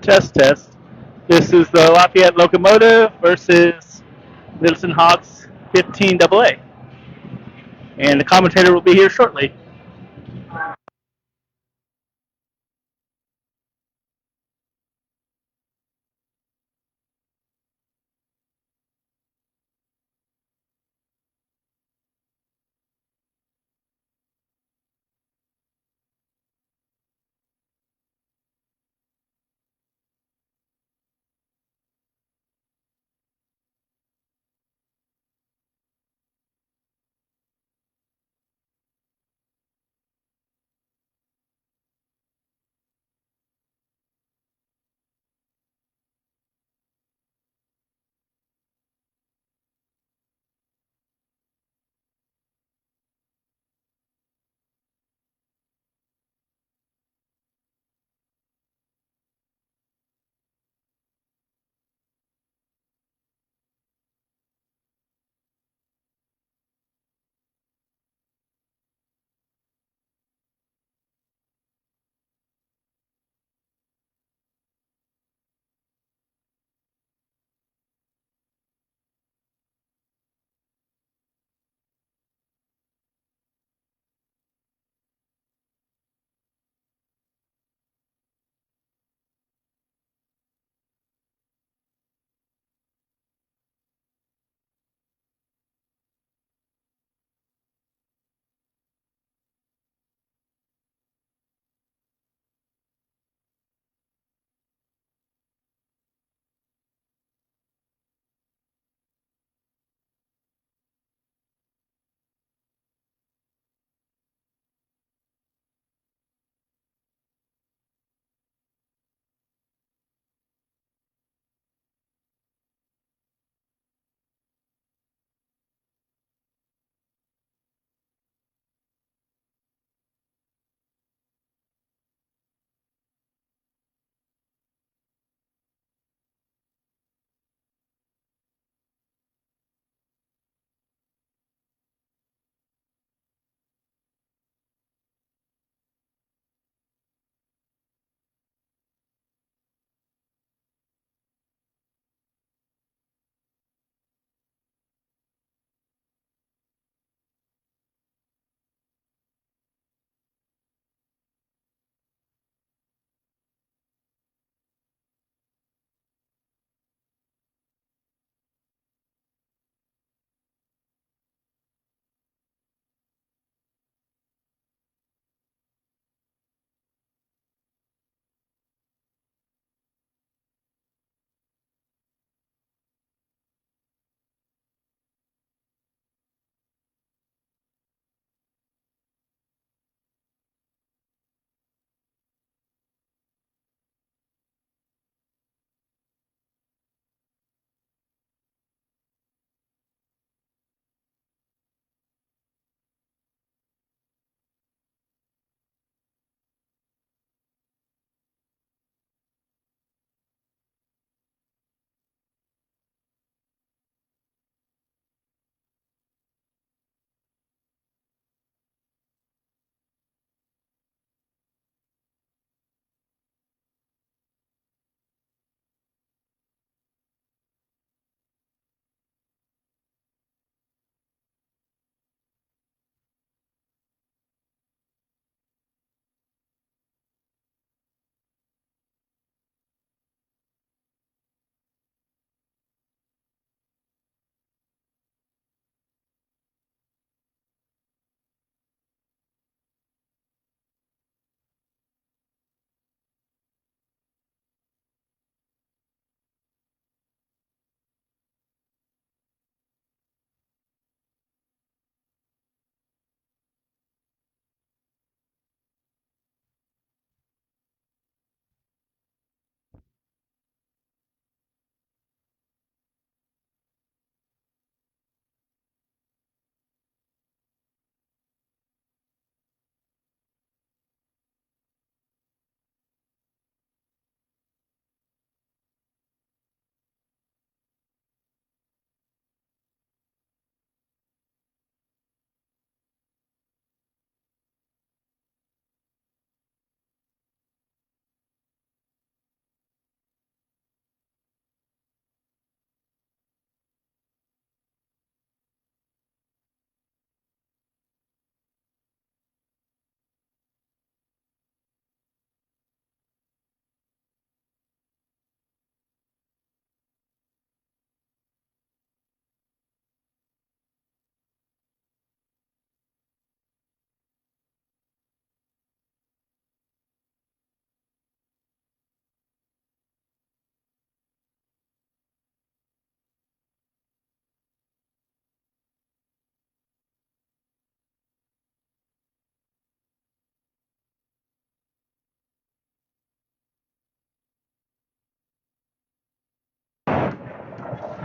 Test, test. This is the Lafayette Locomotive versus Littleton Hawks 15AA. And the commentator will be here shortly.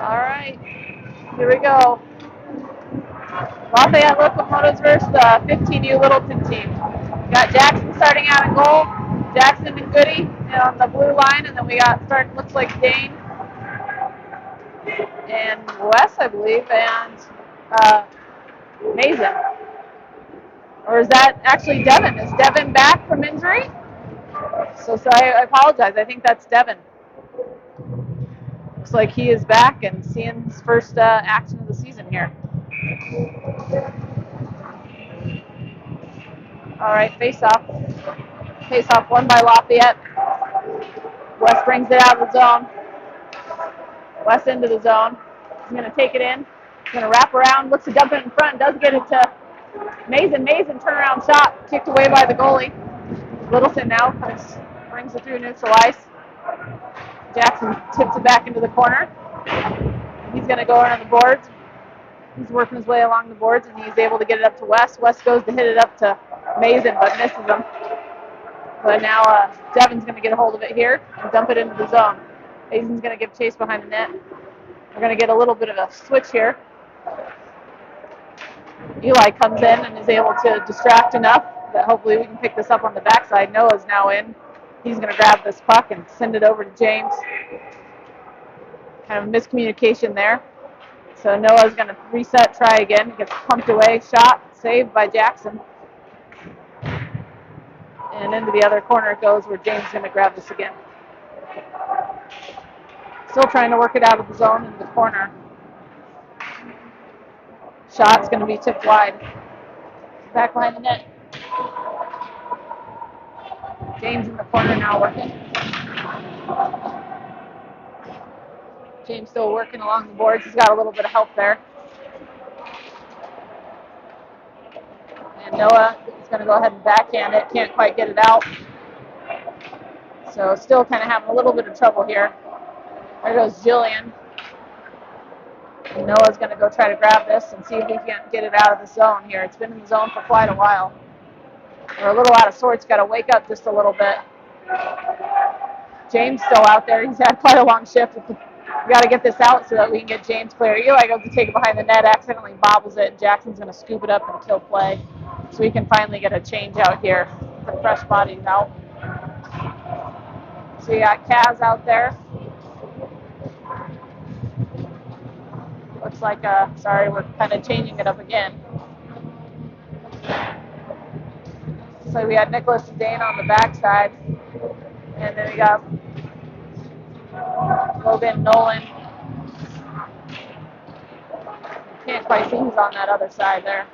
All right, here we go. Lafayette Locomotives versus the 15U Littleton team. We got Jackson starting out in goal. Jackson and Goody on the blue line, and then we got looks like Dane and Wes, I believe, and Mason. Or is that actually Devin? Is Devin back from injury? So I apologize. I think that's Devin. Looks like he is back and seeing his first action of the season here. All right, face off. Face off won by Lafayette. West brings it out of the zone. West into the zone. He's going to take it in. He's going to wrap around, looks to dump it in front, does get it to Mason. Mason, turnaround shot, kicked away by the goalie. Littleton now brings it through neutral ice. Jackson tips it back into the corner. He's going to go around the boards. He's working his way along the boards, and he's able to get it up to West. West goes to hit it up to Mason, but misses him. But now Devin's going to get a hold of it here and dump it into the zone. Mason's going to give chase behind the net. We're going to get a little bit of a switch here. Eli comes in and is able to distract enough that hopefully we can pick this up on the backside. Noah's now in. He's going to grab this puck and send it over to James. Kind of miscommunication there. So Noah's going to reset, try again. He gets pumped away, shot, saved by Jackson. And into the other corner it goes where James is going to grab this again. Still trying to work it out of the zone in the corner. Shot's going to be tipped wide. Back behind the net. James in the corner now working. James still working along the boards. He's got a little bit of help there. And Noah is going to go ahead and backhand it. Can't quite get it out. So still kind of having a little bit of trouble here. There goes Jillian. And Noah's going to go try to grab this and see if he can get it out of the zone here. It's been in the zone for quite a while. We're a little out of sorts. Got to wake up just a little bit. James still out there. He's had quite a long shift. We got to get this out so that we can get James clear. Eli goes to take it behind the net, accidentally bobbles it, and Jackson's going to scoop it up and kill play. So we can finally get a change out here. The fresh bodies out. So you got Kaz out there. Looks like, sorry, we're kind of changing it up again. So we had Nicholas and Dane on the backside. And then we got Logan, Nolan. Can't quite see who's on that other side there.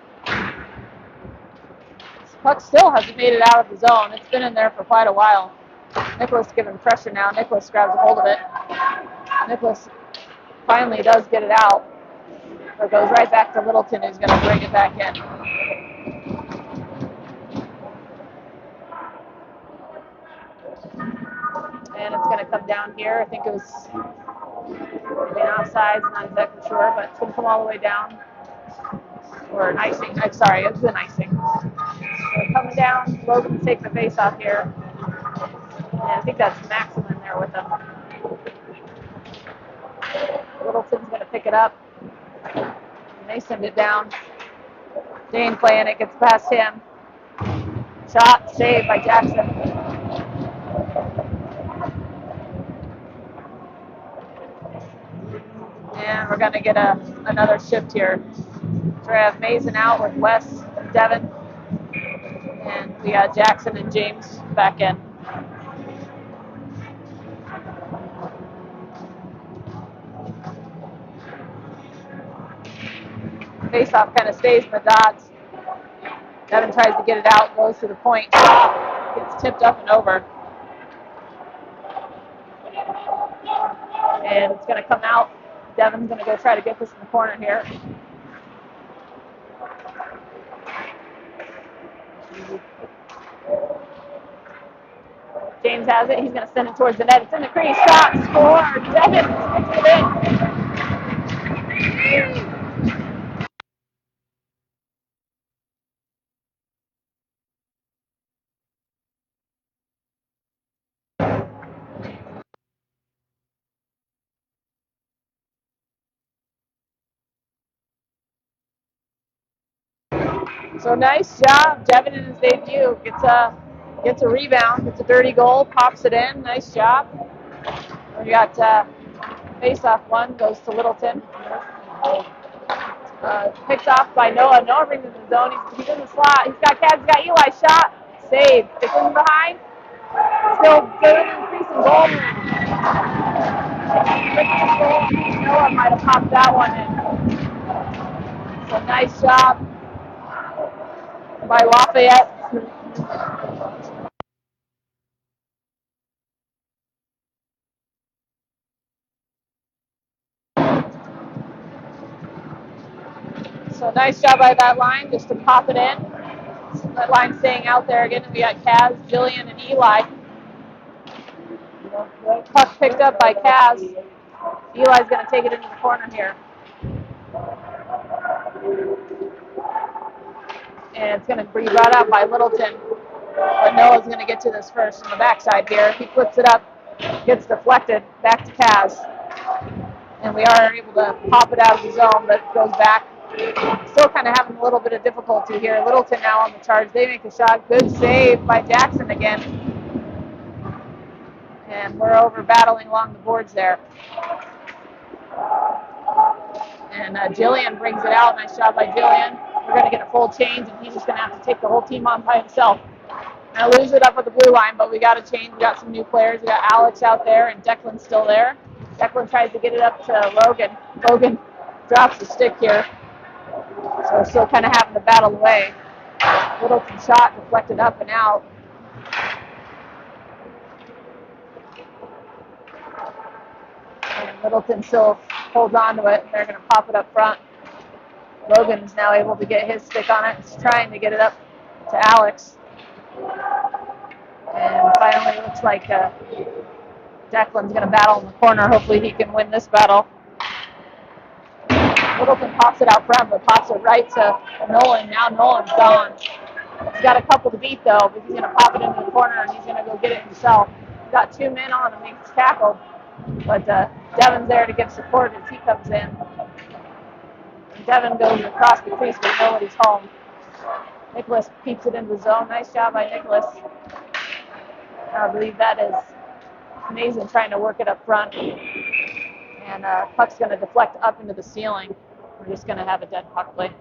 This puck still hasn't made it out of the zone. It's been in there for quite a while. Nicholas giving pressure now. Nicholas grabs a hold of it. Nicholas finally does get it out. But it goes right back to Littleton, who's going to bring it back in. And it's going to come down here. I think it was maybe an offside, not exactly sure, but it's going to come all the way down. Or an icing. I'm sorry, it was an icing. So coming down, Logan's taking the face off here. And I think that's Maxim in there with him. Littleton's going to pick it up. And they send it down. Dane playing it, gets past him. Shot, saved by Jackson. And we're going to get another shift here. So we have Mason out with Wes and Devin. And we got Jackson and James back in. Face-off kind of stays in the dots. Devin tries to get it out, goes to the point, gets tipped up and over. And it's going to come out. Devin's going to go try to get this in the corner here. James has it. He's going to send it towards the net. It's in the crease. Shot, score. Devin sticks it in. So nice job, Devin in his debut. Gets a rebound, gets a dirty goal, pops it in. Nice job. We got face-off one, goes to Littleton. Picked off by Noah. Noah brings it to the zone. He's in the slot. He's got Kaz, he's got Eli. Shot. Save. Dickens behind. Still good. Increasing goal. Noah might have popped that one in. So nice job by Lafayette. So nice job by that line just to pop it in. That line staying out there again. And we got Kaz, Jillian, and Eli. Puck picked up by Kaz. Eli's going to take it into the corner here. And it's going to be brought out by Littleton. But Noah's going to get to this first from the backside here. He flips it up, gets deflected, back to Kaz. And we are able to pop it out of the zone, but it goes back. Still kind of having a little bit of difficulty here. Littleton now on the charge. They make a shot. Good save by Jackson again. And we're over battling along the boards there. And Jillian brings it out. Nice job by Jillian. We're going to get a full change, and he's just going to have to take the whole team on by himself. I lose it up at the blue line, but we got to change. We got some new players. We got Alex out there, and Declan's still there. Declan tries to get it up to Logan. Logan drops the stick here. So we're still kind of having to battle away. Littleton shot deflected up and out. And Littleton still holds on to it, and they're going to pop it up front. Logan is now able to get his stick on it. He's trying to get it up to Alex. And finally, it looks like Declan's going to battle in the corner. Hopefully he can win this battle. Littleton pops it out front, but pops it right to Nolan. Now Nolan's gone. He's got a couple to beat, though, but he's going to pop it into the corner, and he's going to go get it himself. He's got 2 men on him. He's tackled. But Devin's there to give support as he comes in. And Devin goes across the crease, but nobody's home. Nicholas peeps it into the zone. Nice job by Nicholas. I believe that is amazing, trying to work it up front. And puck's going to deflect up into the ceiling. We're just going to have a dead puck play.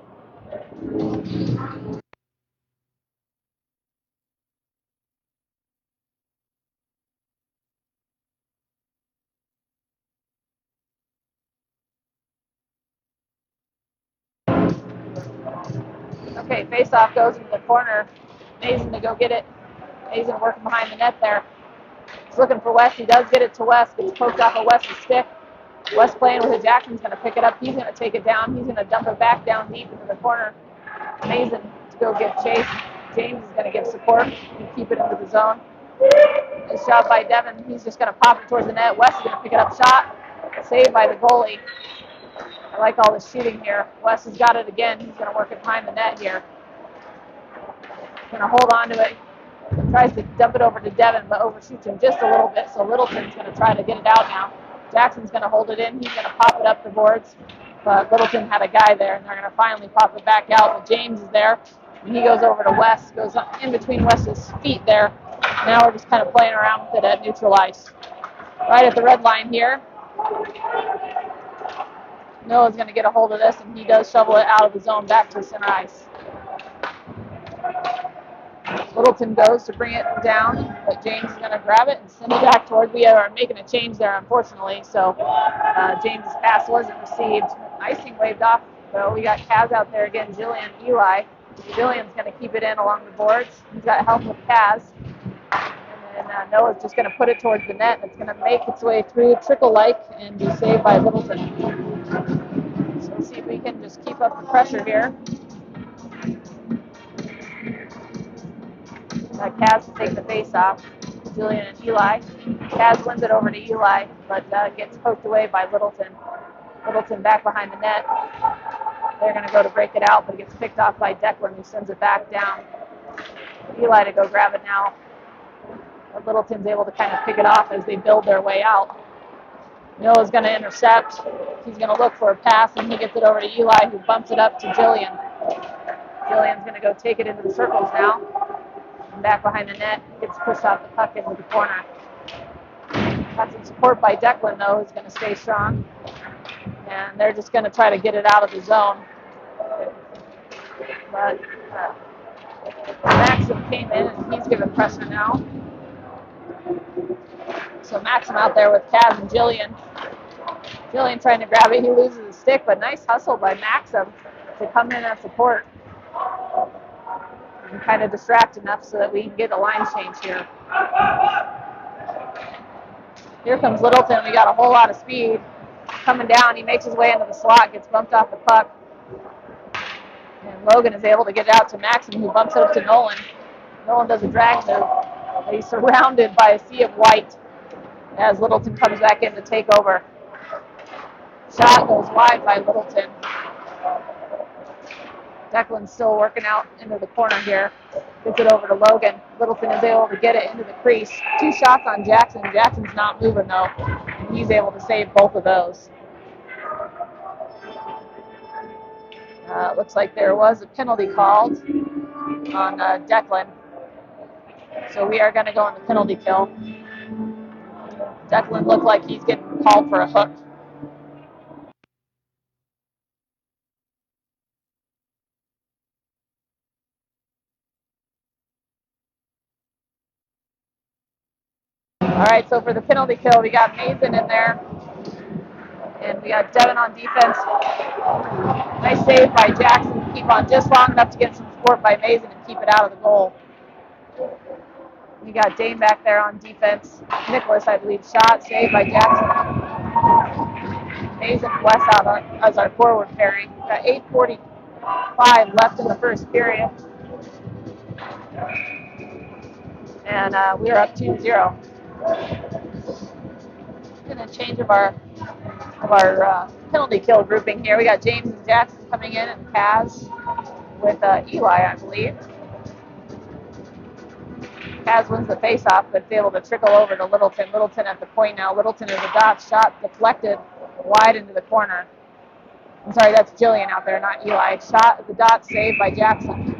Okay, face-off goes into the corner. Mason to go get it. Mason working behind the net there. He's looking for West. He does get it to West. Gets poked off of West's stick. West playing with it. Jackson's going to pick it up. He's going to take it down. He's going to dump it back down deep into the corner. Mason to go give chase. James is going to give support and keep it into the zone. Nice job by Devin. He's just going to pop it towards the net. West is going to pick it up. Shot. Saved by the goalie. I like all the shooting here. West has got it again. He's going to work it behind the net here. Going to hold on to it. Tries to dump it over to Devin, but overshoots him just a little bit, so Littleton's going to try to get it out now. Jackson's going to hold it in. He's going to pop it up the boards, but Littleton had a guy there, and they're going to finally pop it back out. But James is there, and he goes over to West, goes in between West's feet there. Now we're just kind of playing around with it at neutral ice. Right at the red line here. Noah's going to get a hold of this, and he does shovel it out of the zone back to center ice. Littleton goes to bring it down, but James is going to grab it and send it back toward. We are making a change there, unfortunately, so James' pass wasn't received. Icing waved off, though. We got Kaz out there again, Jillian, Eli. Jillian's going to keep it in along the boards. He's got help with Kaz. And then Noah's just going to put it towards the net. It's going to make its way through trickle-like and be saved by Littleton. So let's see if we can just keep up the pressure here. Kaz to take the face off. Jillian and Eli. Kaz wins it over to Eli, but gets poked away by Littleton. Littleton back behind the net. They're going to go to break it out, but it gets picked off by Declan, who sends it back down. Eli to go grab it now. But Littleton's able to kind of pick it off as they build their way out. Noah's going to intercept. He's going to look for a pass, and he gets it over to Eli, who bumps it up to Jillian. Jillian's going to go take it into the circles now. And back behind the net, gets pushed off the puck into the corner. Got some support by Declan, though, who's going to stay strong. And they're just going to try to get it out of the zone. But Maxim came in, and he's giving pressure now. So Maxim out there with Kaz and Jillian. Jillian trying to grab it. He loses the stick, but nice hustle by Maxim to come in and support. And kind of distract enough so that we can get a line change here. Here comes Littleton. We got a whole lot of speed coming down. He makes his way into the slot, gets bumped off the puck. And Logan is able to get it out to Maxim, who bumps it up to Nolan. Nolan does a drag move. But he's surrounded by a sea of white as Littleton comes back in to take over. Shot goes wide by Littleton. Declan's still working out into the corner here. Gets it over to Logan. Littleton is able to get it into the crease. 2 shots on Jackson. Jackson's not moving, though. And he's able to save both of those. Looks like there was a penalty called on Declan. So we are going to go on the penalty kill. Declan looked like he's getting called for a hook. All right, so for the penalty kill, we got Mason in there. And we got Devin on defense. Nice save by Jackson to keep on just long enough to get some support by Mason and keep it out of the goal. We got Dane back there on defense. Nicholas, I believe, shot. Saved by Jackson. Mason and West out as our forward pairing. We got 8:45 left in the first period. And we are up 2-0. And a change of our penalty kill grouping here. We got James and Jackson coming in, and Kaz with Eli, I believe. Kaz wins the faceoff, but is able to trickle over to Littleton. Littleton at the point now. Littleton is a dot shot deflected wide into the corner. I'm sorry, that's Jillian out there, not Eli. Shot at the dot, saved by Jackson.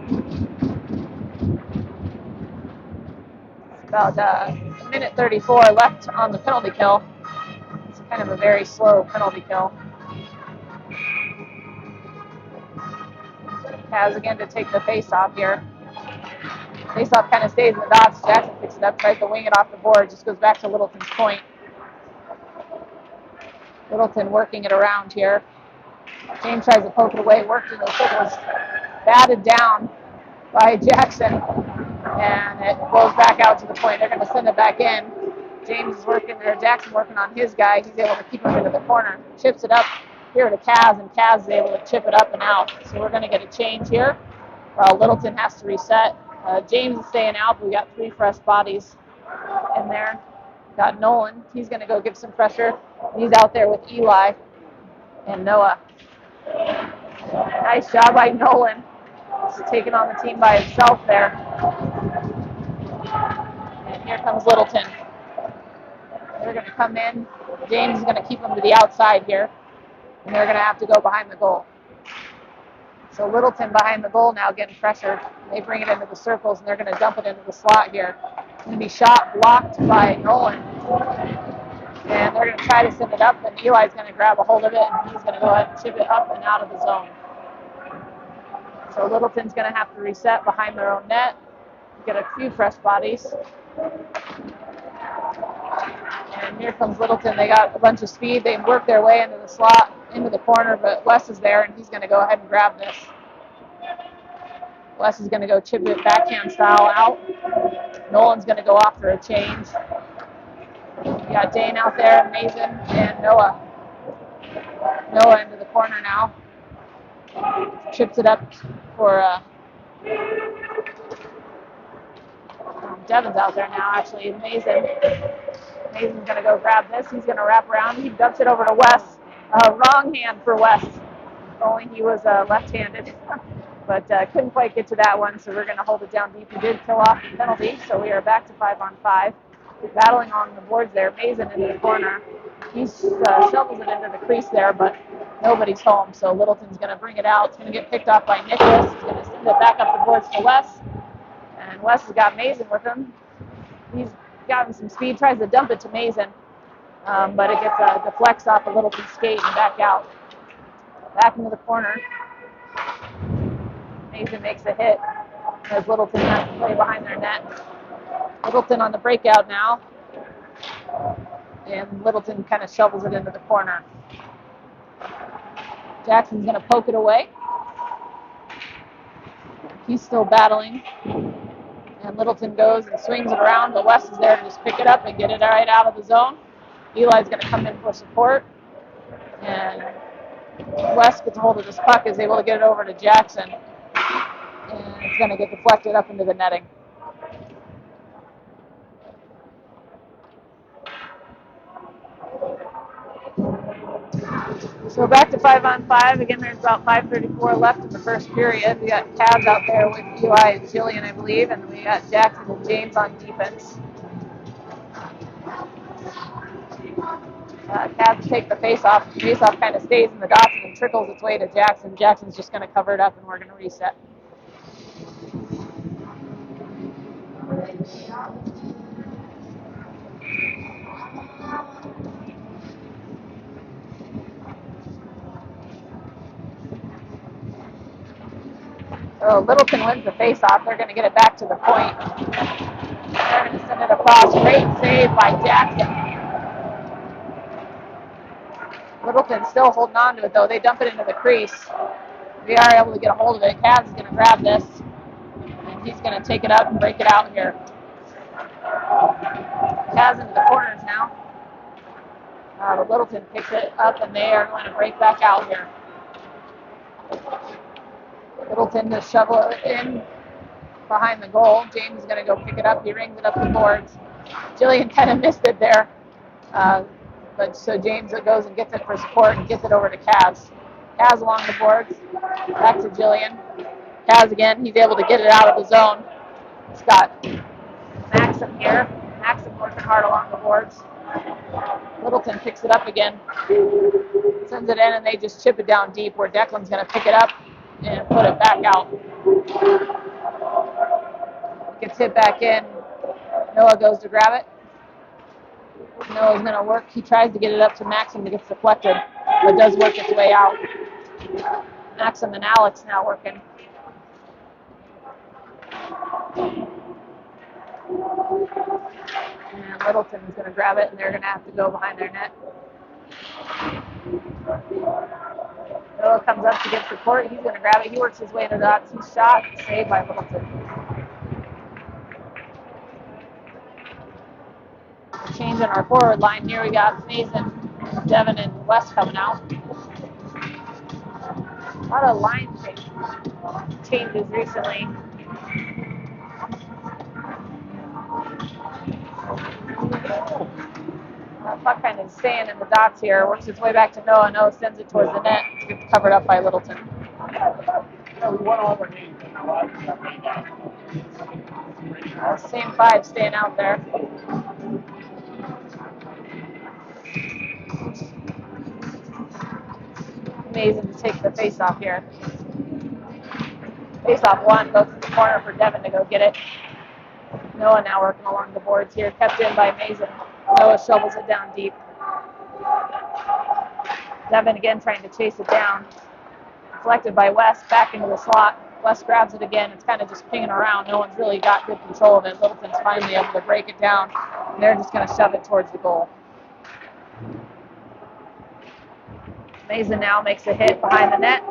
About a minute 34 left on the penalty kill. It's kind of a very slow penalty kill. Kaz again to take the face-off here. Face-off kind of stays in the dots. Jackson picks it up, tries to wing it off the board. Just goes back to Littleton's point. Littleton working it around here. James tries to poke it away, worked in those circles. Batted down by Jackson. And it goes back out to the point. They're going to send it back in. James is working there. Jackson working on his guy. He's able to keep him into the corner. Chips it up here to Kaz, and Kaz is able to chip it up and out. So we're going to get a change here. Littleton has to reset. James is staying out, but we got 3 fresh bodies in there. Got Nolan. He's going to go give some pressure. He's out there with Eli and Noah. Nice job by Nolan. He's taking on the team by himself there. And here comes Littleton. They're going to come in. James is going to keep them to the outside here. And they're going to have to go behind the goal. So Littleton behind the goal now getting pressured. They bring it into the circles, and they're going to dump it into the slot here. It's going to be shot blocked by Nolan. And they're going to try to send it up, and Eli's going to grab a hold of it, and he's going to go ahead and chip it up and out of the zone. So Littleton's going to have to reset behind their own net, get a few fresh bodies. And here comes Littleton. They got a bunch of speed. They work their way into the slot, into the corner, but Wes is there, and he's going to go ahead and grab this. Wes is going to go chip it backhand style out. Nolan's going to go off for a change. You got Dane out there, Mason, and Noah. Noah into the corner now. Chips it up for Devin's out there now, actually. Mason's going to go grab this. He's going to wrap around. He dumps it over to Wes. Wrong hand for Wes. Only he was left-handed. But couldn't quite get to that one, so we're going to hold it down deep. He did kill off the penalty, so we are back to 5-on-5. Battling on the boards there. Mason into the corner. He shovels it into the crease there, but nobody's home, so Littleton's going to bring it out. It's going to get picked off by Nicholas. He's going to send it back up the boards to Wes. And Wes has got Mason with him. He's gotten some speed, tries to dump it to Mason, but it gets deflects off a Littleton skate and back out. Back into the corner. Mason makes a hit as Littleton has to play behind their net. Littleton on the breakout now. And Littleton kind of shovels it into the corner. Jackson's going to poke it away. He's still battling. And Littleton goes and swings it around, but Wes is there to just pick it up and get it right out of the zone. Eli's going to come in for support. And Wes gets a hold of this puck, is able to get it over to Jackson. And it's going to get deflected up into the netting. So back to 5-on-5. Again, there's about 5:34 left in the first period. We got Cavs out there with Eli and Jillian, I believe, and we got Jackson and James on defense. Cavs take the face-off. The face-off kind of stays in the dots and trickles its way to Jackson. Jackson's just going to cover it up, and we're going to reset. So Littleton wins the face-off. They're going to get it back to the point. They're going to send it across. Great save by Jackson. Littleton still holding on to it, though. They dump it into the crease. We are able to get a hold of it. Cavs is going to grab this, and he's going to take it up and break it out here. Cavs into the corners now. But Littleton picks it up, and they are going to break back out here. Littleton to shovel it in behind the goal. James is going to go pick it up. He rings it up the boards. Jillian kind of missed it there. But so James goes and gets it for support and gets it over to Cavs. Cavs along the boards. Back to Jillian. Cavs again. He's able to get it out of the zone. It's got Maxim here. Maxim working hard along the boards. Littleton picks it up again. Sends it in, and they just chip it down deep where Declan's going to pick it up and put it back out. Gets hit back in. Noah goes to grab it. Noah's going to work. He tries to get it up to Maxim that gets deflected, but does work its way out. Maxim and Alex now working. And Littleton's going to grab it, and they're going to have to go behind their net. Noah comes up to get support. He's going to grab it. He works his way into the dots. He's shot. Saved by Littleton. Change in our forward line here. We got Mason, Devin, and Wes coming out. A lot of line changes recently. Puck kind of staying in the dots here. Works its way back to Noah. Noah sends it towards the net. Gets covered up by Littleton. Same five staying out there. Amazing to take the face-off here. Face-off one goes to the corner for Devin to go get it. Noah now working along the boards here. Kept in by Mason. Noah shovels it down deep. Devin again trying to chase it down. Deflected by Wes back into the slot. Wes grabs it again. It's kind of just pinging around. No one's really got good control of it. Littleton's finally able to break it down. And they're just going to shove it towards the goal. Mason now makes a hit behind the net.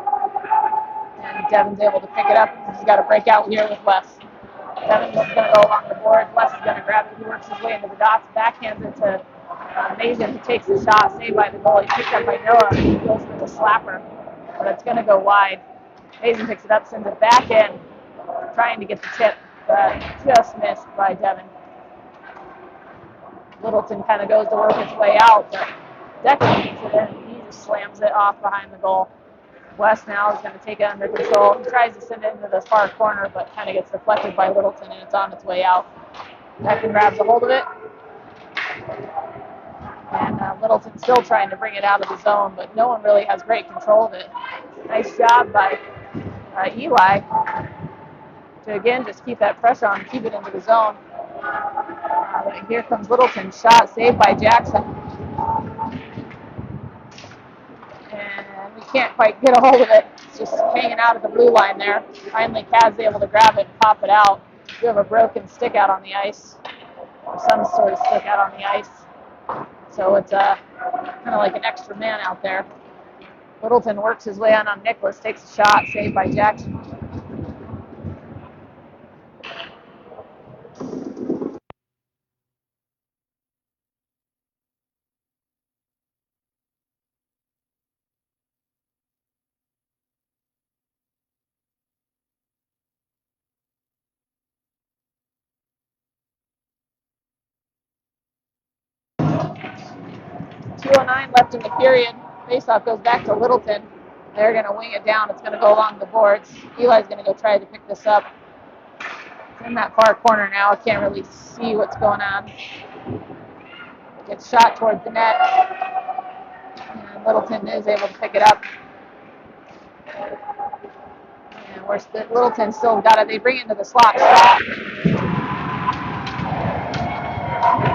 And Devin's able to pick it up. He's got to break out here with Wes. Devin's just going to go along the board. Wes is going to grab it. He works his way into the dots. Backhands it to Mason, who takes the shot. Saved by the goalie. Picked up by Noah. He goes for the slapper. But it's going to go wide. Mason picks it up, sends it back in. Trying to get the tip. But just missed by Devin. Littleton kind of goes to work its way out. But Declan gets it in. He just slams it off behind the goal. Wes now is going to take it under control. He tries to send it into the far corner, but kind of gets deflected by Littleton, and it's on its way out. Declan grabs a hold of it. And Littleton still trying to bring it out of the zone, but no one really has great control of it. Nice job by Eli. to, again, just keep that pressure on, keep it into the zone. Here comes Littleton's shot, saved by Jackson. And we can't quite get a hold of it. It's just hanging out at the blue line there. Finally, Kaz's able to grab it and pop it out. We have a broken stick out on the ice, or some sort of stick out on the ice. So it's kind of like an extra man out there. Littleton works his way on Nicholas, takes a shot, saved by Jackson. .209 left in the period. Faceoff goes back to Littleton. They're going to wing it down. It's going to go along the boards. Eli's going to go try to pick this up. It's in that far corner now. I can't really see what's going on. Gets shot towards the net. And Littleton is able to pick it up. And Littleton still got it. They bring it into the slot.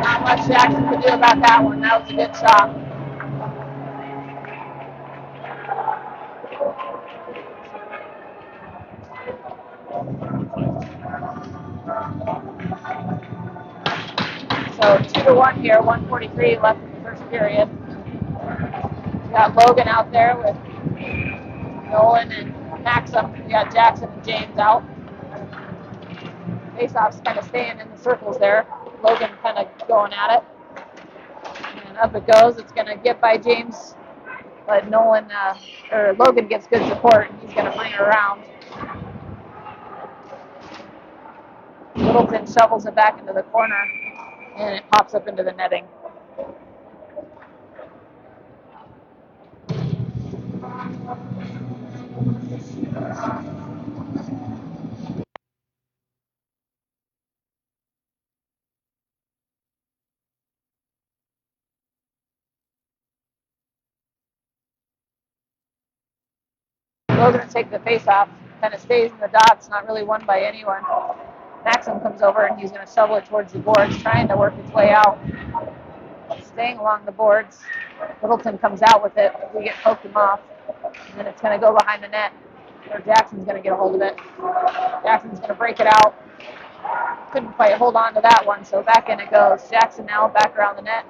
Not much Jackson could do about that one. That was a good shot. So 2-1 here, 1:43 left in the first period. We got Logan out there with Nolan and Maxim. We got Jackson and James out. Faceoff's kind of staying in the circles there. Logan kind of going at it. And up it goes. It's going to get by James, but Logan gets good support, and he's going to bring it around. Littleton shovels it back into the corner, and it pops up into the netting. Logan will take the face-off, kind of stays in the dots, not really won by anyone. Maxim comes over, and he's going to shovel it towards the boards, trying to work its way out. Staying along the boards. Littleton comes out with it. We get poked him off. And then it's going to go behind the net, where Jackson's going to get a hold of it. Jackson's going to break it out. Couldn't quite hold on to that one, so back in it goes. Jackson now back around the net.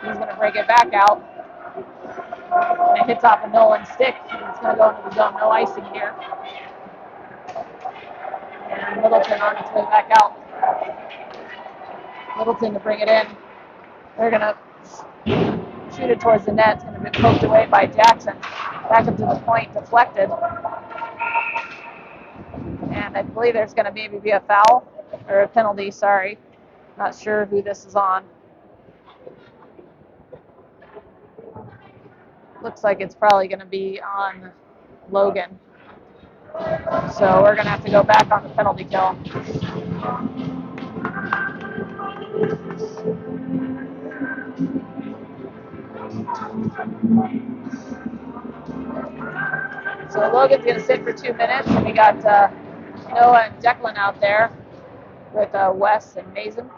He's going to break it back out. And it hits off a Nolan stick. It's going to go into the zone. No icing here. And Littleton on its way back out. Littleton to bring it in. They're going to shoot it towards the net. It's going to be poked away by Jackson. Back up to the point, deflected. And I believe there's going to maybe be a foul, or a penalty, sorry. Not sure who this is on. Looks like it's probably going to be on Logan. So we're going to have to go back on the penalty kill. So Logan's going to sit for 2 minutes, and we got Noah and Declan out there with Wes and Mason.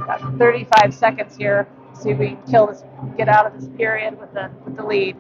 Got 35 seconds here. See if we can get out of this period with the lead.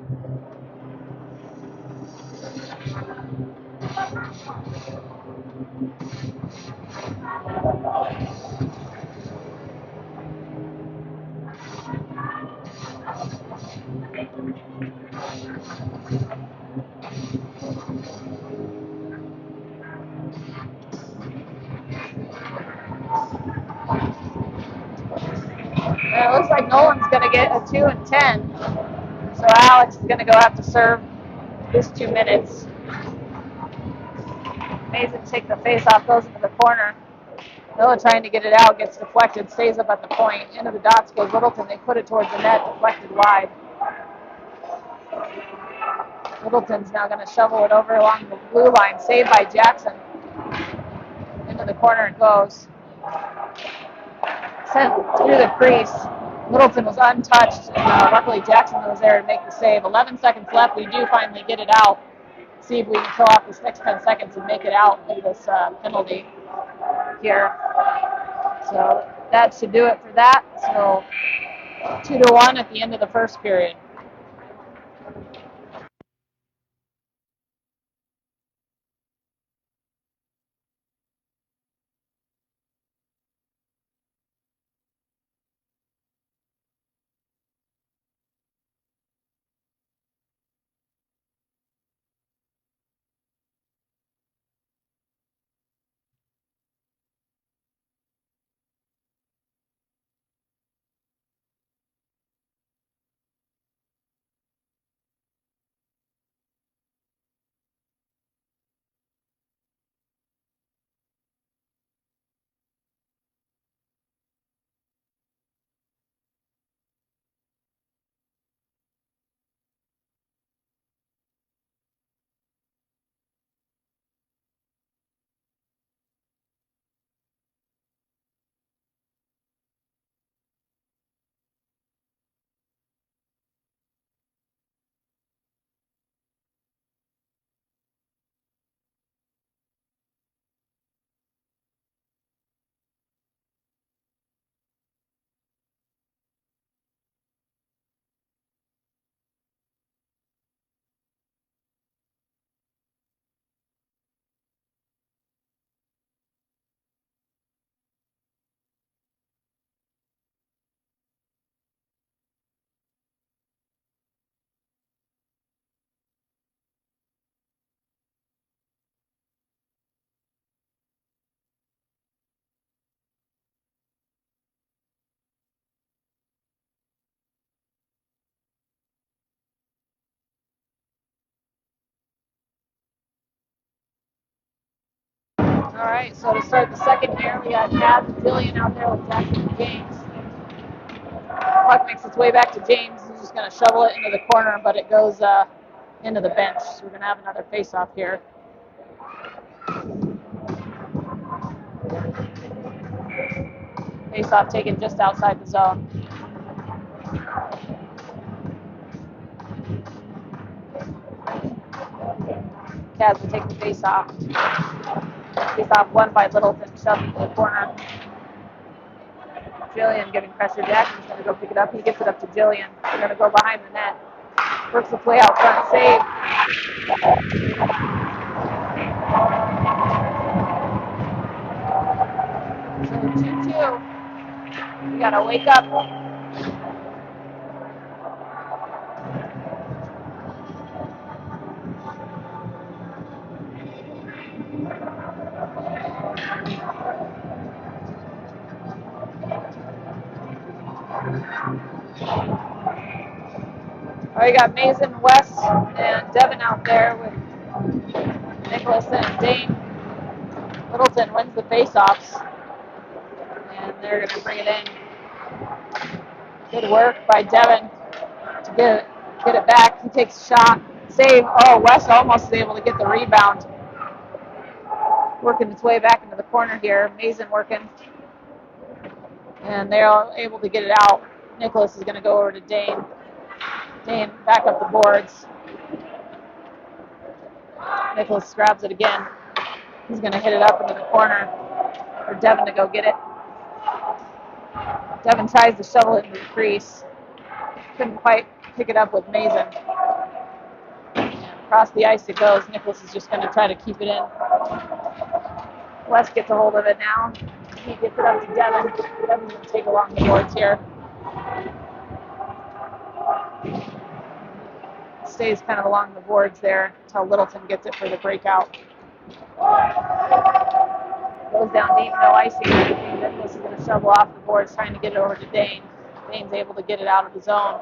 It looks like Nolan's going to get a 2 and 10. So Alex is going to go have to serve this 2 minutes. Mason take the face off, goes into the corner. Noah trying to get it out, gets deflected, stays up at the point. Into the dots goes Littleton. They put it towards the net, deflected wide. Littleton's now going to shovel it over along the blue line, saved by Jackson. Into the corner it goes. Sent through the crease. Littleton was untouched, and luckily Jackson was there to make the save. 11 seconds left. We do finally get it out. see if we can kill off this next 10 seconds and make it out of this penalty here. So that should do it for that. So 2-1 at the end of the first period. All right, so to start the second here, we got Kaz and Jillian out there with Jackson and James. Puck makes its way back to James. He's just going to shovel it into the corner, but it goes into the bench. So we're going to have another face-off here. Face-off taken just outside the zone. Kaz will take the face-off. Face-off won by Littleton, shoved into the corner. Jillian giving pressure. Jackson's going to go pick it up. He gets it up to Jillian. They're going to go behind the net. Works the play out front. Save. So 2-2. We got to wake up. We got Mason, West, and Devin out there with Nicholas and Dane. Littleton wins the face-offs, and they're going to bring it in. Good work by Devin to get it back. He takes a shot, save. Oh, West almost is able to get the rebound. Working its way back into the corner here. Mason working, and they're able to get it out. Nicholas is going to go over to Dane. Dane back up the boards. Nicholas grabs it again. He's going to hit it up into the corner for Devin to go get it. Devin tries to shovel it into the crease. Couldn't quite pick it up with Mason. And across the ice it goes. Nicholas is just going to try to keep it in. West gets a hold of it now. He gets it up to Devin. Devin's going to take along the boards here. Stays kind of along the boards there until Littleton gets it for the breakout. Goes down deep, no icing or anything. Nicholas is going to shovel off the boards, trying to get it over to Dane. Dane's able to get it out of the zone.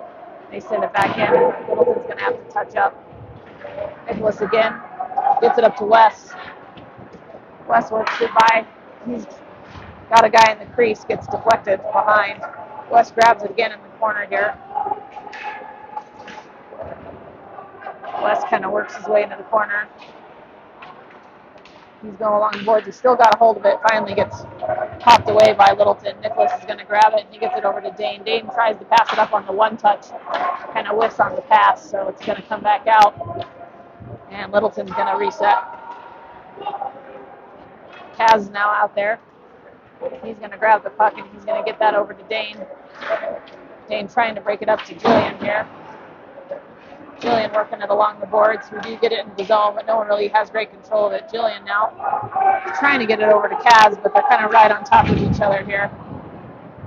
They send it back in. Littleton's going to have to touch up. Nicholas again gets it up to West. West works it by. He's got a guy in the crease, gets deflected behind. West grabs it again in the corner here. West kind of works his way into the corner. He's going along the boards. He's still got a hold of it. Finally gets popped away by Littleton. Nicholas is going to grab it, and he gets it over to Dane. Dane tries to pass it up on the one touch. Kind of whiffs on the pass, so it's going to come back out. And Littleton's going to reset. Kaz is now out there. He's going to grab the puck and he's going to get that over to Dane. Dane trying to break it up to Jillian here. Jillian working it along the boards. We do get it in the zone, but no one really has great control of it. Jillian now trying to get it over to Kaz, but they're kind of right on top of each other here.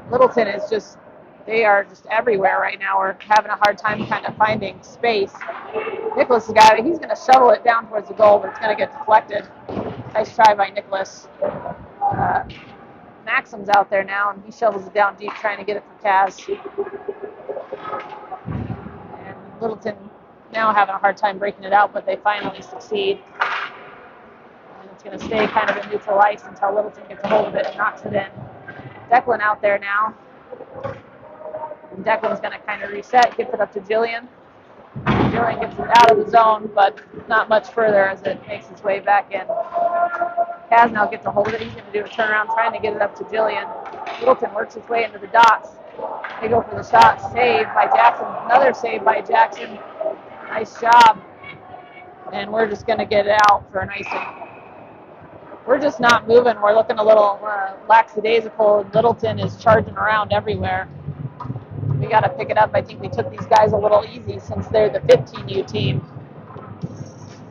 Littleton is just, they are just everywhere right now. We're having a hard time kind of finding space. Nicholas has got it. He's going to shovel it down towards the goal, but it's going to get deflected. Nice try by Nicholas. Maxim's out there now, and he shovels it down deep, trying to get it for Kaz. And Littleton now having a hard time breaking it out, but they finally succeed. And it's going to stay kind of in neutral ice until Littleton gets a hold of it and knocks it in. Declan out there now. And Declan's going to kind of reset, gets it up to Jillian. Jillian gets it out of the zone, but not much further as it makes its way back in. Kaz now gets a hold of it. He's going to do a turnaround, trying to get it up to Jillian. Littleton works his way into the dots. They go for the shot. Save by Jackson. Another save by Jackson. Nice job. And we're just going to get it out for an icing. We're just not moving. We're looking a little lackadaisical. Littleton is charging around everywhere. We got to pick it up. I think we took these guys a little easy since they're the 15U team.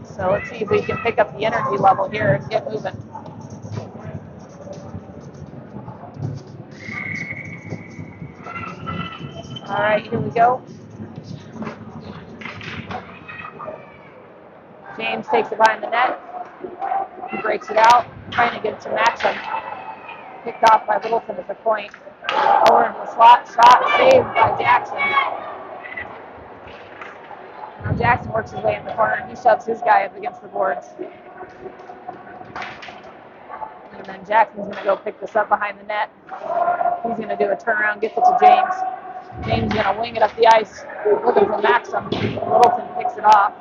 So let's see if we can pick up the energy level here and get moving. All right, here we go. James takes it behind the net. He breaks it out, trying to get it to Maxim. Picked off by Littleton at the point. Over in the slot, shot saved by Jackson. Now Jackson works his way in the corner, and he shoves his guy up against the boards. And then Jackson's going to go pick this up behind the net. He's going to do a turnaround, gets it to James. James is going to wing it up the ice, looking for Maxim. Littleton picks it off.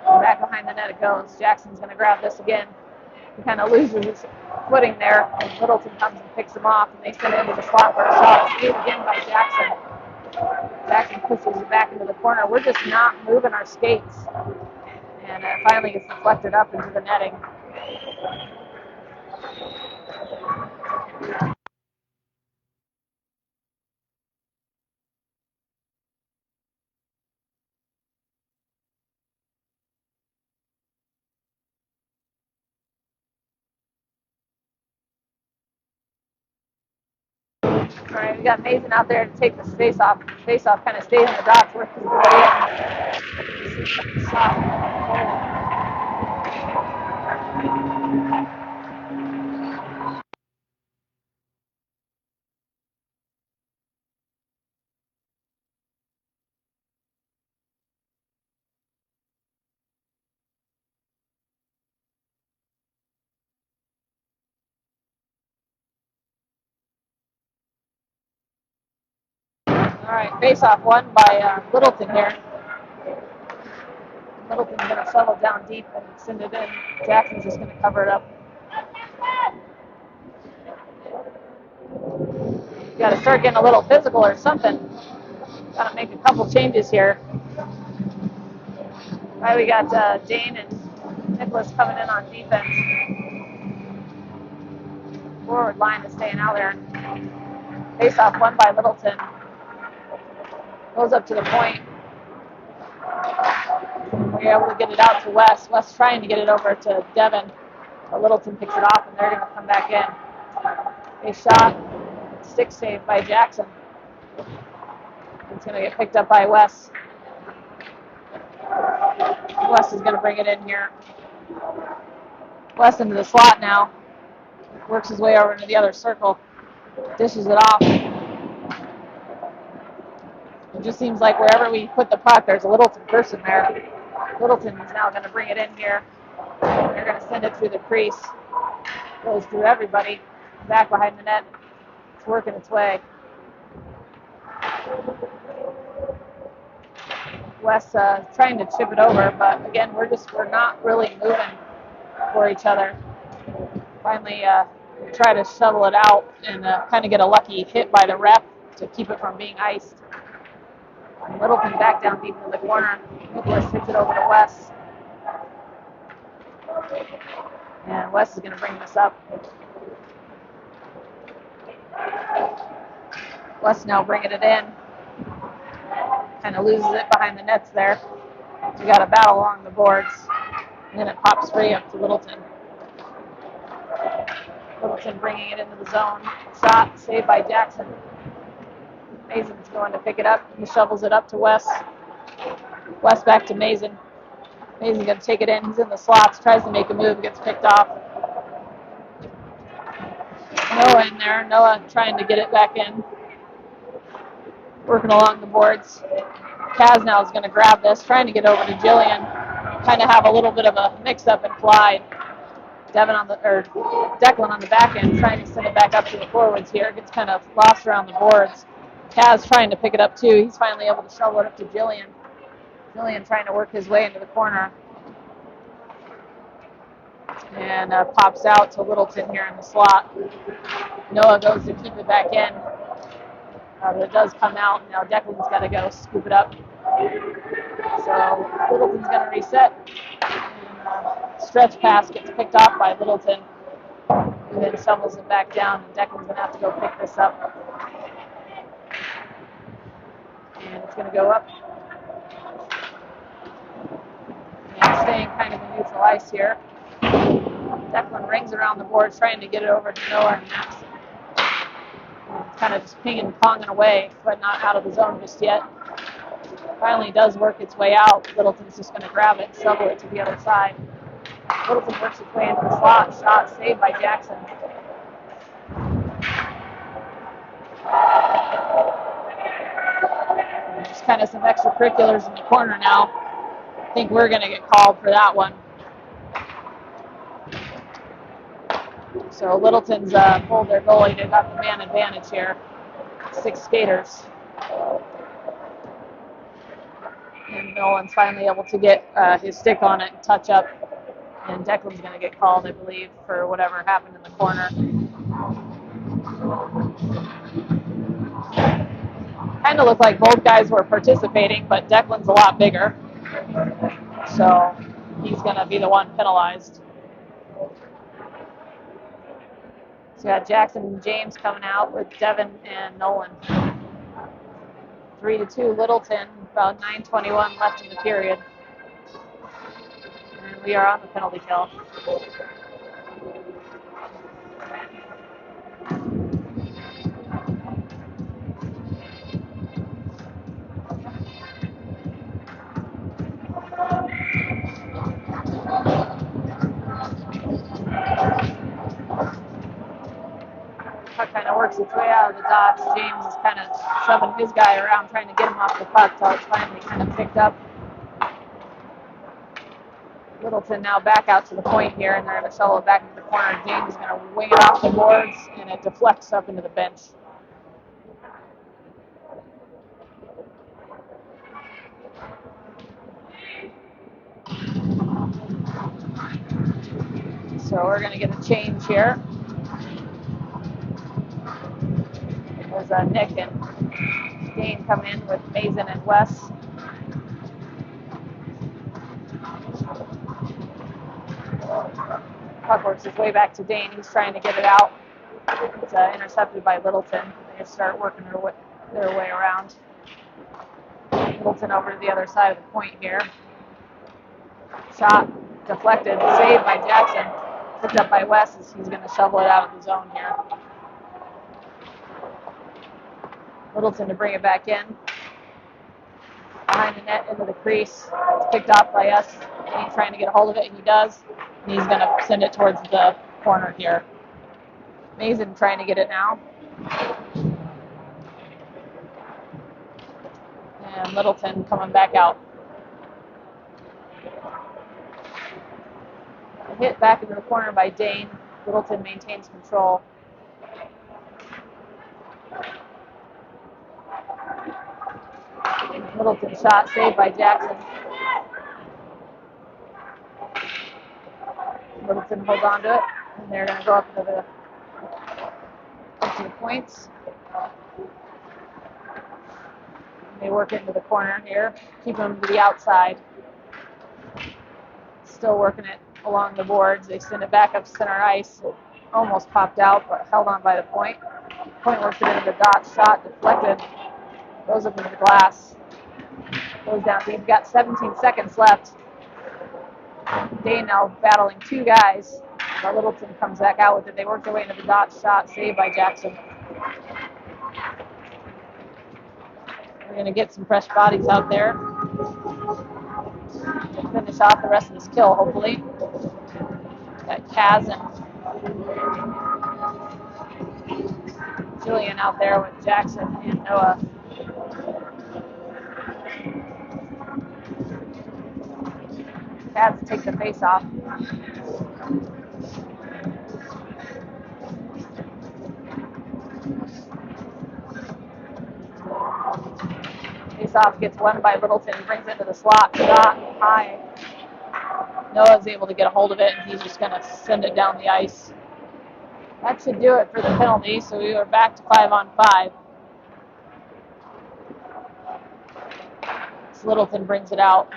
And back behind the net it goes. Jackson's going to grab this again. He kind of loses his footing there, and Littleton comes and picks him off, and they send it into the slot for a shot. Saved again by Jackson. Jackson pushes it back into the corner. We're just not moving our skates. And it finally gets deflected up into the netting. All right, we got Mason out there to take the face off. Face off kind of stays in the dots, works his way in. All right, face-off won by Littleton here. Littleton's going to shovel down deep and send it in. Jackson's just going to cover it up. Got to start getting a little physical or something. Got to make a couple changes here. All right, we got Dane and Nicholas coming in on defense. Forward line is staying out there. Face-off won by Littleton. Goes up to the point. We're able to get it out to Wes. Wes trying to get it over to Devin. But Littleton picks it off, and they're going to come back in. A shot. Stick save by Jackson. It's going to get picked up by Wes. Wes is going to bring it in here. Wes into the slot now. Works his way over into the other circle. Dishes it off. It just seems like wherever we put the puck, there's a Littleton person there. Littleton is now going to bring it in here. They're going to send it through the crease. Goes through everybody. Back behind the net. It's working its way. Wes trying to chip it over, but again, we're not really moving for each other. Finally, try to shovel it out and kind of get a lucky hit by the ref to keep it from being iced. Littleton back down deep in the corner. Nicholas hits it over to Wes. And Wes is going to bring this up. Wes now bringing it in. Kind of loses it behind the nets there. We got a battle along the boards. And then it pops free up to Littleton. Littleton bringing it into the zone. Shot saved by Jackson. Mason's going to pick it up. He shovels it up to Wes. Wes back to Mason. Mason's going to take it in. He's in the slots. Tries to make a move. Gets picked off. Noah in there. Noah trying to get it back in. Working along the boards. Kaz now is going to grab this. Trying to get over to Jillian. Kind of have a little bit of a mix-up and Clyde. Declan on the back end, trying to send it back up to the forwards here. Gets kind of lost around the boards. Kaz trying to pick it up too. He's finally able to shovel it up to Jillian. Jillian trying to work his way into the corner. And pops out to Littleton here in the slot. Noah goes to keep it back in. But it does come out. Now Declan's got to go scoop it up. So Littleton's going to reset. Stretch pass gets picked off by Littleton. And then shovels it back down, and Declan's going to have to go pick this up. And it's going to go up. And staying kind of in neutral ice here. Declan rings around the boards, trying to get it over to Noah and Max. It's kind of just pinging and ponging away, but not out of the zone just yet. Finally does work its way out. Littleton's just going to grab it and shovel it to the other side. Littleton works its way into the slot. Shot saved by Jackson. Just kind of some extracurriculars in the corner now. I think we're going to get called for that one. So Littleton's pulled their goalie. They've got the man advantage here. 6 skaters. And Nolan's finally able to get his stick on it and touch up. And Declan's going to get called, I believe, for whatever happened in the corner. Kind of looked like both guys were participating, but Declan's a lot bigger. So he's going to be the one penalized. So we got Jackson and James coming out with Devin and Nolan. 3-2 Littleton, about 9:21 left in the period. And we are on the penalty kill. Puck kind of works its way out of the dots. James is kind of shoving his guy around, trying to get him off the puck until it's finally kind of picked up. Littleton now back out to the point here, and they're going to shovel it back into the corner. James is going to wing it off the boards, and it deflects up into the bench. So we're going to get a change here. There's Nick and Dane come in with Mason and Wes. Puck works his way back to Dane. He's trying to get it out. It's intercepted by Littleton. They just start working their way around. Littleton over to the other side of the point here. Shot deflected, saved by Jackson. Picked up by Wes as he's going to shovel it out of the zone here. Littleton to bring it back in. Behind the net into the crease. It's picked off by us. He's trying to get a hold of it. He does. And he's going to send it towards the corner here. Mason trying to get it now. And Littleton coming back out. A hit back into the corner by Dane. Littleton maintains control. Littleton shot saved by Jackson. Littleton holds on to it, and they're going to go up to the points. And they work into the corner here, keep them to the outside. Still working it along the boards. They send it back up center ice. Almost popped out, but held on by the point. Point works it into the dot, shot deflected, goes up into the glass, goes down deep. We've got 17 seconds left. Dane now battling two guys. But Littleton comes back out with it. They work their way into the dot, shot saved by Jackson. We're going to get some fresh bodies out there to finish off the rest of this kill, hopefully. Got Kaz and Jillian out there with Jackson and Noah. Kaz take the face off. Face off gets won by Littleton. He brings it into the slot. Shot high. Noah's able to get a hold of it, and he's just going to send it down the ice. That should do it for the penalty, so we are back to 5-on-5. Littleton brings it out.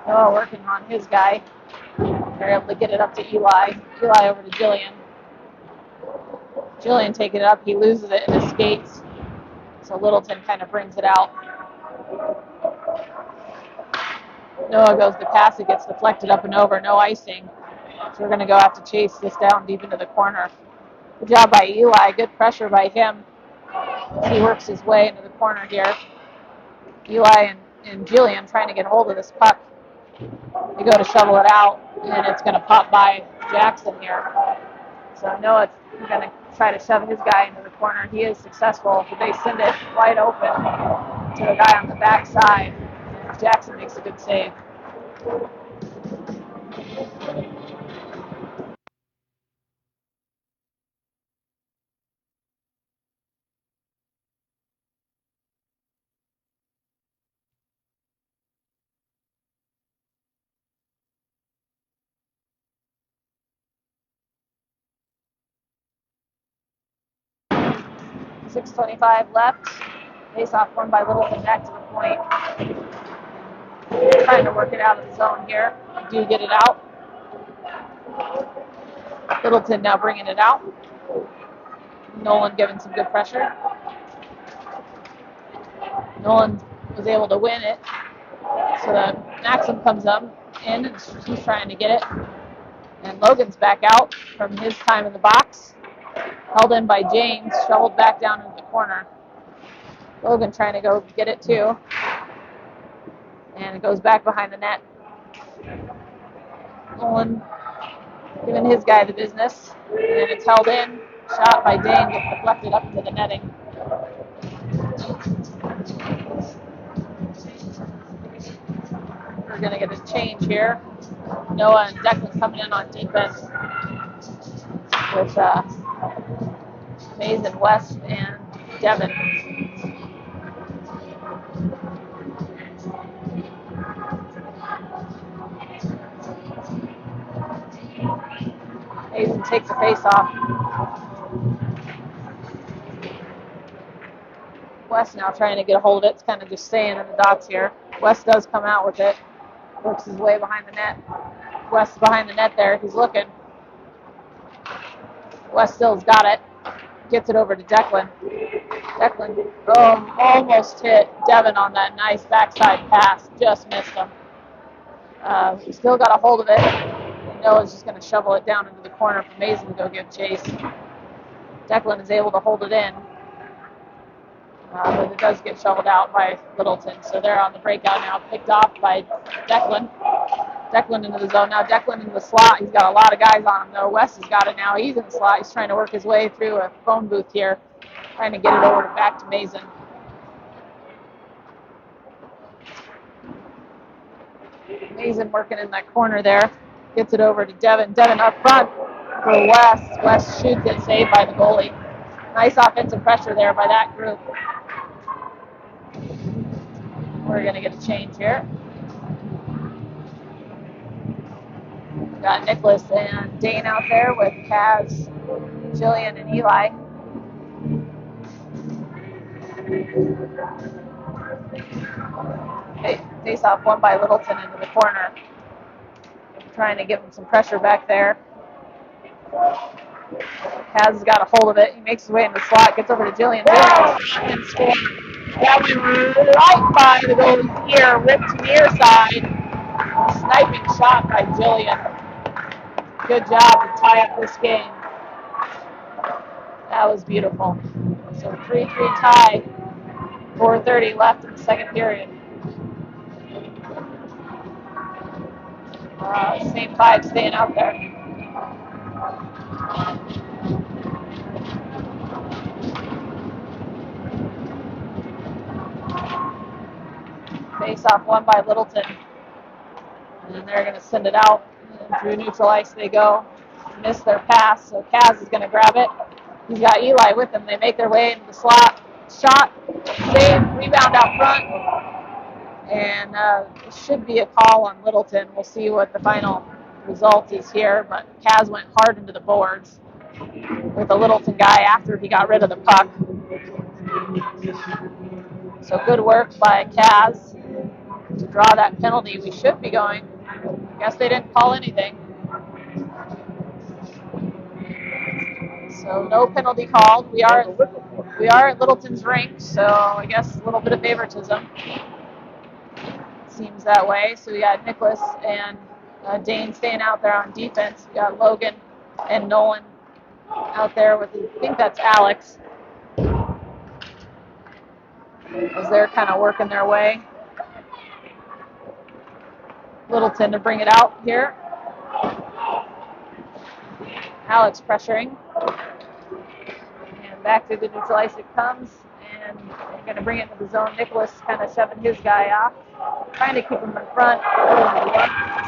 Noah working on his guy. They're able to get it up to Eli. Eli over to Jillian. Jillian taking it up. He loses it in his skates. So Littleton kind of brings it out. Noah goes to pass. It gets deflected up and over. No icing. So we're going to go have to chase this down deep into the corner. Good job by Eli. Good pressure by him. He works his way into the corner here. Eli and Jillian trying to get hold of this puck. They go to shovel it out, and it's going to pop by Jackson here. So Noah's going to try to shove his guy into the corner. He is successful, but they send it wide open to the guy on the back side. Jackson makes a good save. .6:25 left. Face off won by Littleton back to the point. Trying to work it out of the zone here. Do get it out. Littleton now bringing it out. Nolan giving some good pressure. Nolan was able to win it. So that Maxim comes up in and he's trying to get it. And Logan's back out from his time in the box. Held in by James, shoveled back down into the corner. Logan trying to go get it too. And it goes back behind the net. Nolan giving his guy the business. And it's held in. Shot by Dane, gets deflected up into the netting. We're going to get a change here. Noah and Declan coming in on defense with Mason, West, and Devin. Mason takes the face off. West now trying to get a hold of it. It's kind of just staying in the dots here. West does come out with it. Works his way behind the net. West behind the net there. He's looking. West still's got it. Gets it over to Declan. Declan almost hit Devin on that nice backside pass. Just missed him. Still got a hold of it. Noah's just going to shovel it down into the corner for Mason to go give chase. Declan is able to hold it in. But it does get shoveled out by Littleton. So they're on the breakout now, picked off by Declan. Declan into the zone. Now Declan into the slot. He's got a lot of guys on him, though. West has got it now. He's in the slot. He's trying to work his way through a phone booth here, trying to get it over back to Mason. Mason working in that corner there. Gets it over to Devin. Devin up front for West. West shoots it, saved by the goalie. Nice offensive pressure there by that group. We're going to get a change here. We've got Nicholas and Dane out there with Kaz, Jillian, and Eli. Face off won by Littleton into the corner. Trying to give him some pressure back there. Kaz has got a hold of it. He makes his way in the slot, gets over to Jillian. Jillian and scores. That went right by the goalie's ear, ripped near side. Sniping shot by Jillian. Good job to tie up this game. That was beautiful. So 3-3 tie. 4:30 left in the second period. Same five staying out there. Face off won by Littleton. And then they're going to send it out. And through neutral ice they go. Miss their pass, so Kaz is going to grab it. He's got Eli with him. They make their way into the slot. Shot, save, rebound out front. And it should be a call on Littleton. We'll see what the final result is here. But Kaz went hard into the boards with a Littleton guy after he got rid of the puck. So good work by Kaz to draw that penalty. We should be going. Guess they didn't call anything. So no penalty called. We are at Littleton's rink, so I guess a little bit of favoritism. Seems that way. So we got Nicholas and Dane staying out there on defense. We got Logan and Nolan out there with, I think that's Alex, as they're kind of working their way. Littleton to bring it out here. Alex pressuring. And back through the neutral ice it comes. And they're going to bring it into the zone. Nicholas kind of shoving his guy off. Trying to keep him in front.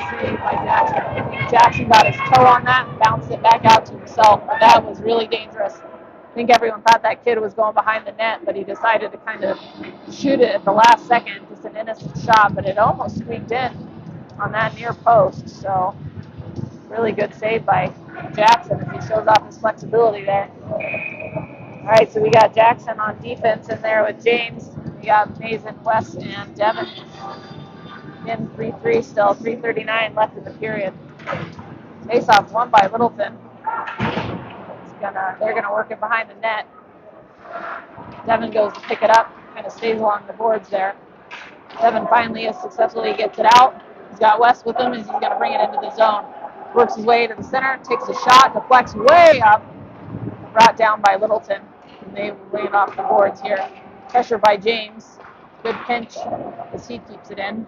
Saved by Jackson. Jackson got his toe on that and bounced it back out to himself. But that was really dangerous. I think everyone thought that kid was going behind the net, but he decided to kind of shoot it at the last second. Just an innocent shot, but it almost squeaked in on that near post. So really good save by Jackson as he shows off his flexibility there. All right, so we got Jackson on defense in there with James. We got Mason, West, and Devin. In 3-3 still, 3:39 left in the period. Face-off won by Littleton. They're gonna work it behind the net. Devin goes to pick it up, kind of stays along the boards there. Devin finally successfully gets it out. He's got West with him, and he's gonna bring it into the zone. Works his way to the center, takes a shot, deflects way up, brought down by Littleton. And they lay it off the boards here. Pressure by James. Good pinch as he keeps it in.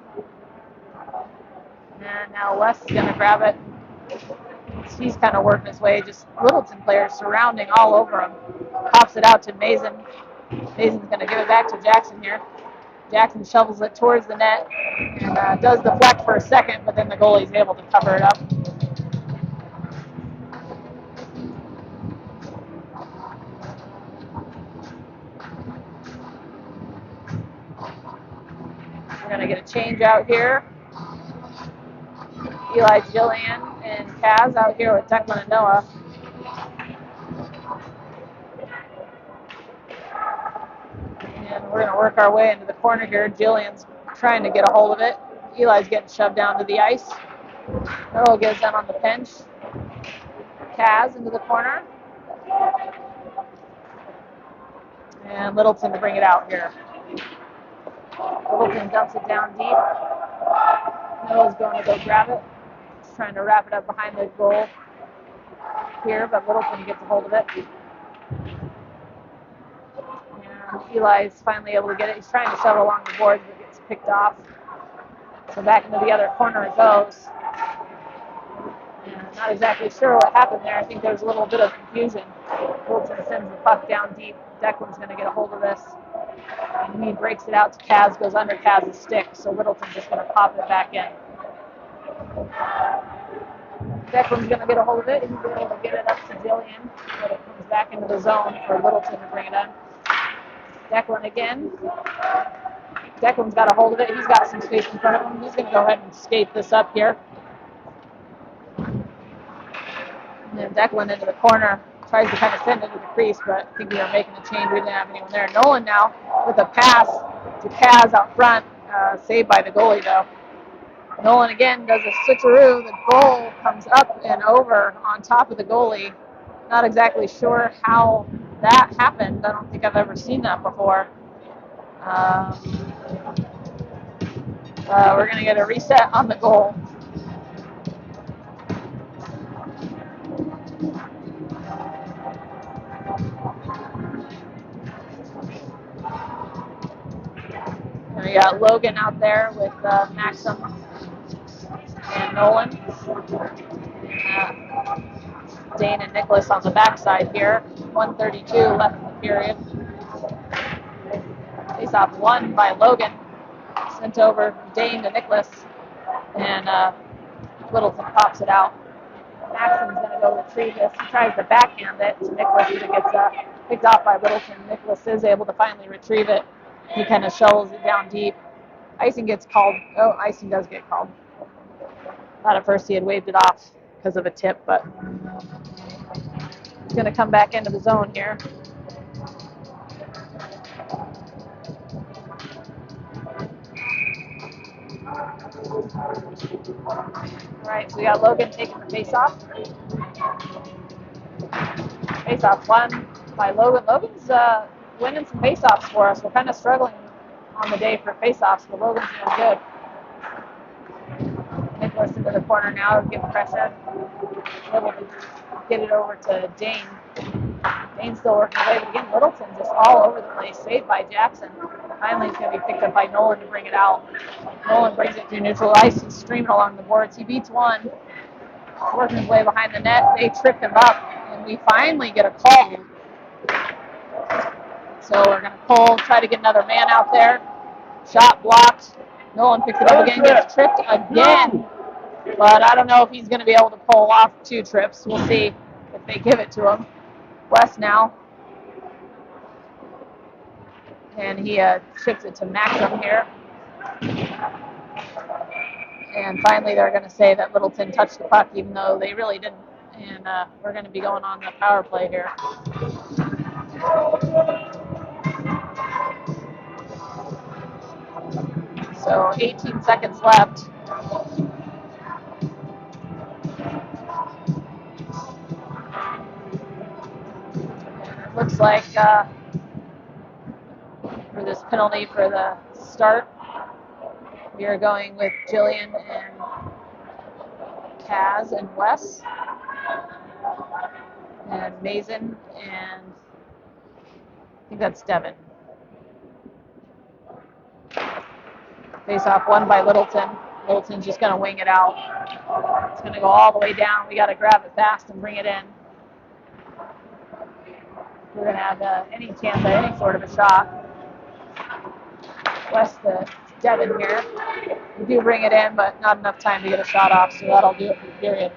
And now West is going to grab it. He's kind of working his way. Just Littleton players surrounding all over him. Pops it out to Mason. Mason's going to give it back to Jackson here. Jackson shovels it towards the net and does deflect for a second, but then the goalie's able to cover it up. We're going to get a change out here. Eli, Jillian, and Kaz out here with Declan and Noah. And we're going to work our way into the corner here. Jillian's trying to get a hold of it. Eli's getting shoved down to the ice. Noah gets in on the pinch. Kaz into the corner. And Littleton to bring it out here. Littleton dumps it down deep. Noah's going to go grab it. He's trying to wrap it up behind the goal here, but Littleton gets a hold of it. And Eli's finally able to get it. He's trying to shove it along the boards, but gets picked off. So back into the other corner it goes. And not exactly sure what happened there. I think there's a little bit of confusion. Littleton sends the puck down deep. Declan's going to get a hold of this. And he breaks it out to Kaz, goes under Kaz's stick. So Littleton's just going to pop it back in. Declan's going to get a hold of it. He's able to get it up to Jillian, but it comes back into the zone for Littleton to bring it in. Declan again. Declan's got a hold of it. He's got some space in front of him. He's going to go ahead and skate this up here. And then Declan into the corner. Tries to kind of send it to the crease, but I think we were making a change. We didn't have anyone there. Nolan now with a pass to Kaz out front. saved by the goalie, though. Nolan again does a switcheroo. The goal comes up and over on top of the goalie. Not exactly sure how that happened. I don't think I've ever seen that before. We're going to get a reset on the goal. And we got Logan out there with Maxim and Nolan. Dane and Nicholas on the backside here. 1:32 left in the period. Face-off won by Logan. Sent over Dane to Nicholas. And Littleton pops it out. Maxim's going to go retrieve this. He tries to backhand it to Nicholas, but it gets picked off by Littleton. Nicholas is able to finally retrieve it. He kind of shovels it down deep. Icing gets called. Oh, icing does get called. Thought at first he had waved it off because of a tip, but he's going to come back into the zone here. All right, so we got Logan taking the face-off. Face-off won by Logan. Logan's winning some face-offs for us. We're kind of struggling on the day for face-offs, but Logan's doing good. Nicholas into the corner now to give pressure. Able to get it over to Dane. Dane's still working away, but again, Littleton just all over the place. Saved by Jackson. Finally, it's going to be picked up by Nolan to bring it out. Nolan brings it through neutral ice. He's streaming along the boards. He beats one. Working his way behind the net. They trip him up, and we finally get a call. So we're going to try to get another man out there. Shot blocked. Nolan picks it up again, gets tripped again. But I don't know if he's going to be able to pull off 2 trips. We'll see if they give it to him. West now. And he chips it to Maxim here. And finally, they're going to say that Littleton touched the puck, even though they really didn't. And we're going to be going on the power play here. So 18 seconds left. It looks like for this penalty for the start, we are going with Jillian and Kaz and Wes and Mason and I think that's Devin. Face off won by Littleton. Littleton's just going to wing it out. It's going to go all the way down. We got to grab it fast and bring it in. We're going to have any chance at any sort of a shot. West to Devin here. We do bring it in, but not enough time to get a shot off, so that'll do it for the period.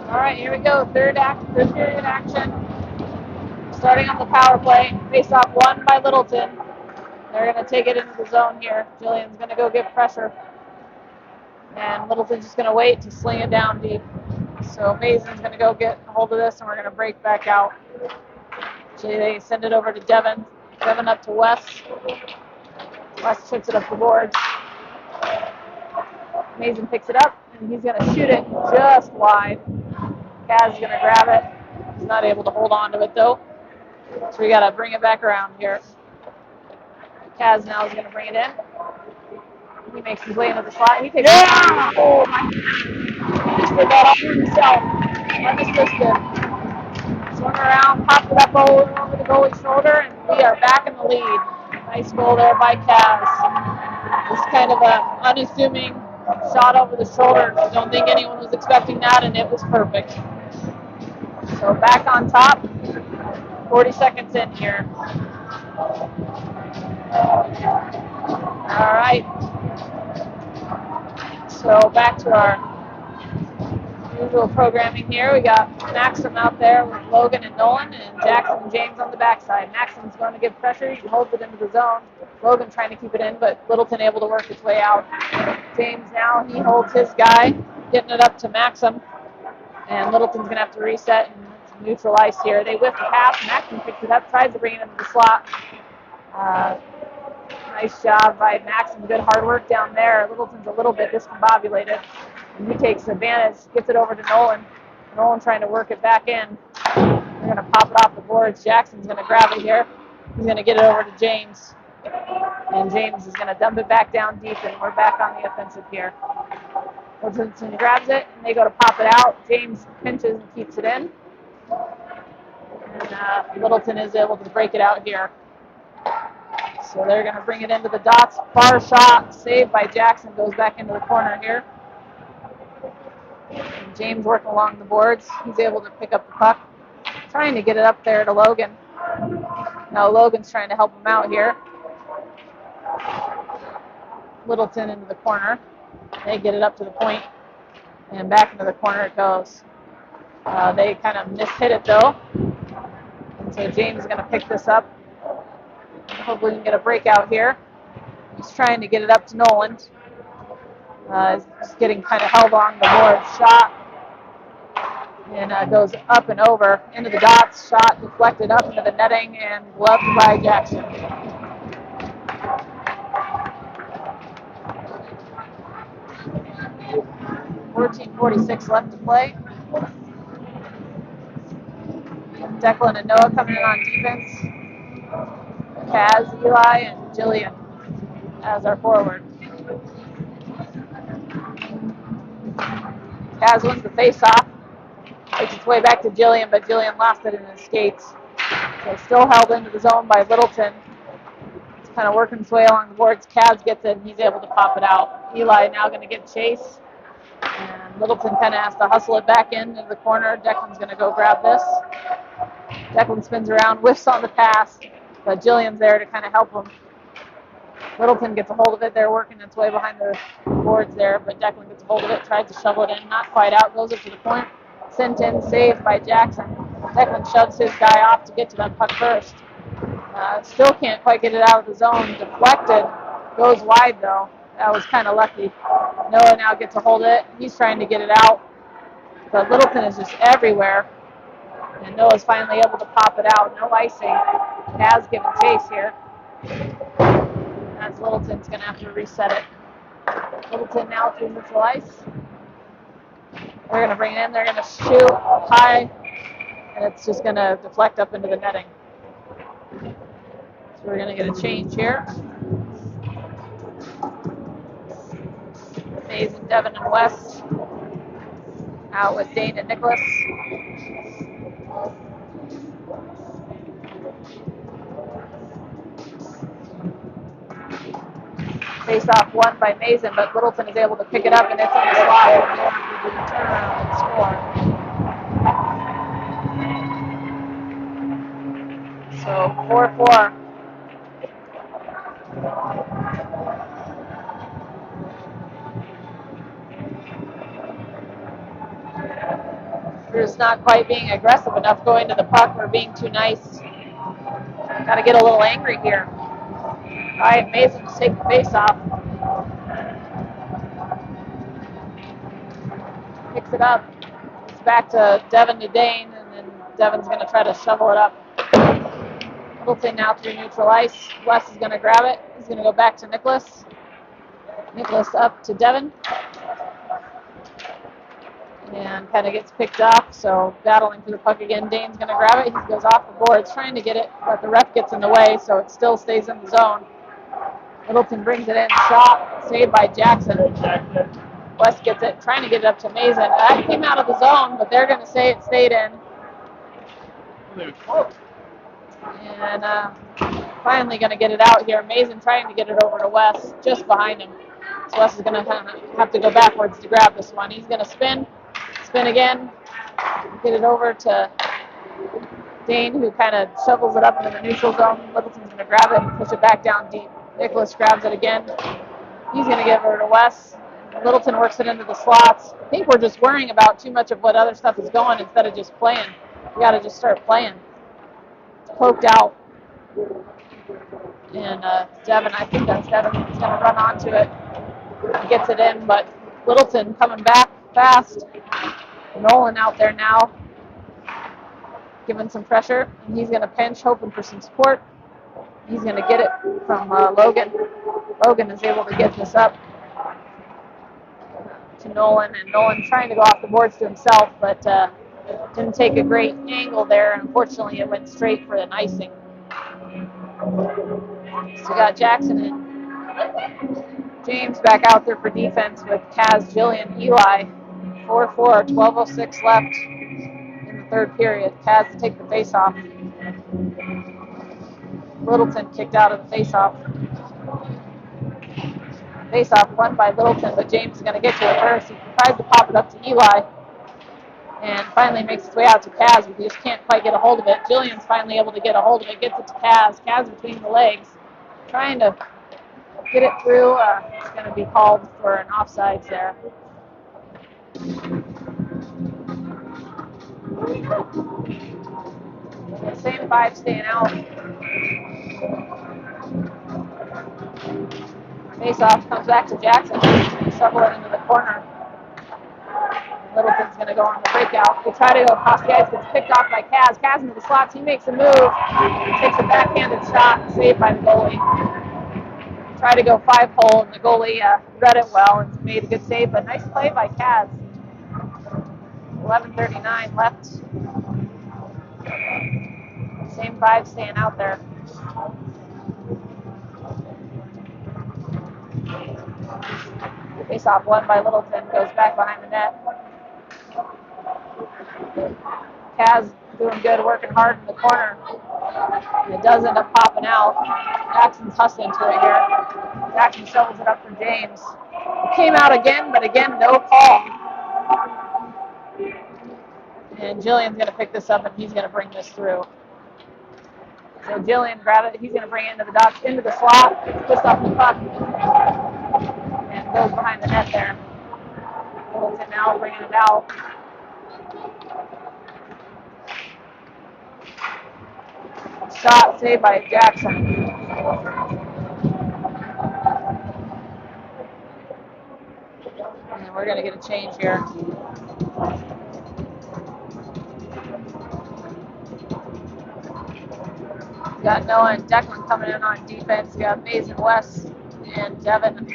All right, here we go. Third period action. Starting on the power play. Face off one by Littleton. They're going to take it into the zone here. Jillian's going to go get pressure. And Littleton's just going to wait to sling it down deep. So Mason's going to go get a hold of this, and we're going to break back out. They send it over to Devin. Devin up to Wes. Wes chips it up the board. Mason picks it up, and he's going to shoot it just wide. Kaz is going to grab it. He's not able to hold on to it, though. So we got to bring it back around here. Kaz now is going to bring it in. He makes his way into the slot. He takes it. Oh, my. He just did that all for himself. Unassisted. Swung around, popped it up over the goalie's shoulder, and we are back in the lead. Nice goal there by Kaz. Just kind of an unassuming shot over the shoulder. I don't think anyone was expecting that, and it was perfect. So back on top, 40 seconds in here. All right. So back to our usual programming here. We got Maxim out there with Logan and Nolan, and Jackson and James on the backside. Maxim's going to give pressure. He holds it into the zone. Logan trying to keep it in, but Littleton able to work its way out. James now, he holds his guy, getting it up to Maxim, and Littleton's going to have to reset and neutral ice here. They whiff the pass. Maxim picks it up, tries to bring it into the slot. Nice job by Maxim. Good hard work down there. Littleton's a little bit discombobulated. And he takes advantage, gets it over to Nolan. Nolan trying to work it back in. They're going to pop it off the boards. Jackson's going to grab it here. He's going to get it over to James. And James is going to dump it back down deep, and we're back on the offensive here. Littleton grabs it, and they go to pop it out. James pinches and keeps it in. And Littleton is able to break it out here. So they're going to bring it into the dots. Far shot, saved by Jackson, goes back into the corner here. And James working along the boards. He's able to pick up the puck. Trying to get it up there to Logan. Now Logan's trying to help him out here. Littleton into the corner. They get it up to the point. And back into the corner it goes. They kind of mishit it though. And so James is going to pick this up. Hopefully we can get a breakout here. He's trying to get it up to Nolan. He's getting kind of held on the board. Shot. And goes up and over into the dots. Shot deflected up into the netting and gloved by Jackson. .46 left to play. Declan and Noah coming in on defense. Kaz, Eli, and Jillian as our forward. Kaz wins the face-off. Makes its way back to Jillian, but Jillian lost it in his skates. So still held into the zone by Littleton. It's kind of working its way along the boards. Kaz gets it, and he's able to pop it out. Eli now going to get chase. And Littleton kind of has to hustle it back into the corner. Declan's going to go grab this. Declan spins around, whiffs on the pass, but Jillian's there to kind of help him. Littleton gets a hold of it. They're working its way behind the boards there, but Declan gets a hold of it, tries to shovel it in, not quite out, goes up to the point. Sent in, saved by Jackson. Declan shoves his guy off to get to that puck first. Still can't quite get it out of the zone. Deflected. Goes wide, though. That was kind of lucky. Noah now gets a hold of it. He's trying to get it out. But Littleton is just everywhere. And Noah's finally able to pop it out. No icing. Kaz giving chase here. As Littleton's going to have to reset it. Littleton now through neutral ice. They're going to bring it in. They're going to shoot high. And it's just going to deflect up into the netting. So we're going to get a change here. Mays and Devin and West. Out with Dane and Nicholas. Face off one by Mason, but Littleton is able to pick it up, and it's in the slot. And they're able to do the turnaround and score. So 4-4. We're just not quite being aggressive enough going to the puck. We're being too nice. Got to get a little angry here. All right, Mason just take the face off. Picks it up. It's back to Devin to Dane, and then Devin's going to try to shovel it up. Littleton now through neutral ice. Wes is going to grab it. He's going to go back to Nicholas. Nicholas up to Devin. And kind of gets picked off, so battling for the puck again. Dane's going to grab it. He goes off the boards trying to get it, but the ref gets in the way, so it still stays in the zone. Littleton brings it in. Shot. Saved by Jackson. West gets it, trying to get it up to Mason. That came out of the zone, but they're going to say it stayed in. And finally going to get it out here. Mason trying to get it over to Wes, just behind him. So Wes is going to have to go backwards to grab this one. He's going to spin again, get it over to Dane, who kind of shovels it up into the neutral zone. Littleton's going to grab it and push it back down deep. Nicholas grabs it again. He's going to give it to Wes. Littleton works it into the slots. I think we're just worrying about too much of what other stuff is going instead of just playing. We got to just start playing. It's poked out. And Devin, I think that's Devin, is going to run onto it. He gets it in, but Littleton coming back fast. Nolan out there now, giving some pressure. And he's going to pinch, hoping for some support. He's going to get it from Logan. Logan is able to get this up to Nolan, and Nolan trying to go off the boards to himself, but didn't take a great angle there, and unfortunately it went straight for an icing. So we got Jackson and James back out there for defense with Kaz, Jillian, Eli. 4-4, 12:06 left in the third period. Kaz to take the face-off. Littleton kicked out of the face-off. Face-off won by Littleton, but James is going to get to it first. He tries to pop it up to Eli, and finally makes its way out to Kaz, but he just can't quite get a hold of it. Jillian's finally able to get a hold of it, gets it to Kaz. Kaz between the legs, trying to get it through. It's going to be called for an offsides there. The same five staying out. Face-off comes back to Jackson. Shovel it into the corner. Littleton's going to go on the breakout. They try to go across the ice. Gets picked off by Kaz. Kaz into the slots. He makes a move. Takes a backhanded shot. Saved by the goalie. Tried to go 5-hole, and the goalie read it well and made a good save. But nice play by Kaz. 11:39 left. Same five staying out there. Face-off won by Littleton. Goes back behind the net. Kaz doing good, working hard in the corner. And it does end up popping out. Jackson's hustling to it here. Jackson shovels it up for James. It came out again, but again, no call. And Jillian's going to pick this up, and he's going to bring this through. So Jillian grab it. He's going to bring it into the dots, into the slot. Puts off the puck. And goes behind the net there. Littleton now bringing it out. Shot saved by Jackson. And we're going to get a change here. We got Noah and Declan coming in on defense. We got Mason, West, and Devin.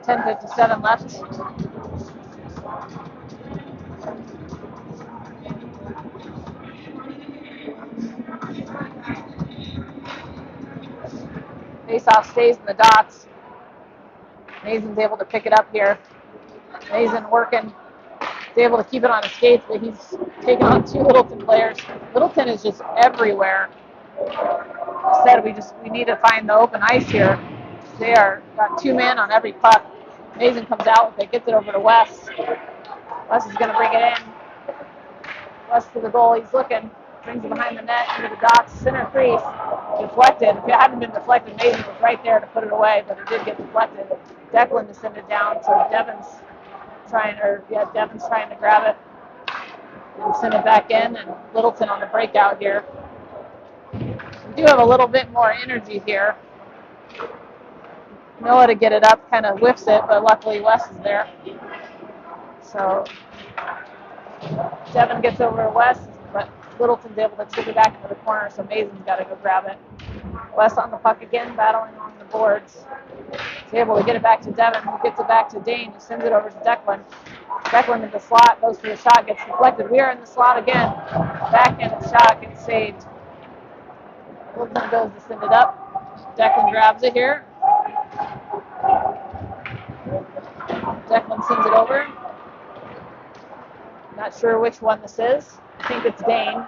10:57 left. Face-off stays in the dots. Mason's able to pick it up here. Mason working. He's able to keep it on his skates, but he's taking on two Littleton players. Littleton is just everywhere. Instead, we need to find the open ice here. They are got two men on every puck. Mason comes out with it, gets it over to Wes. Wes is going to bring it in. Wes to the goal. He's looking. Brings it behind the net into the dots. Center crease. Deflected. If it hadn't been deflected, Mason was right there to put it away, but it did get deflected. Declan descended down, so Devin's Devin's trying to grab it and send it back in, and Littleton on the breakout here. We do have a little bit more energy here. Noah to get it up, kind of whiffs it, but luckily Wes is there. So Devin gets over to Wes, but Littleton's able to chip it back into the corner, so Mason's got to go grab it. Wes on the puck again, battling on the boards. He's able to get it back to Devin, who gets it back to Dane, who sends it over to Declan. Declan in the slot, goes for the shot, gets deflected. We are in the slot again. Backhanded shot gets saved. Littleton goes to send it up. Declan grabs it here. Declan sends it over. Not sure which one this is. I think it's Dane.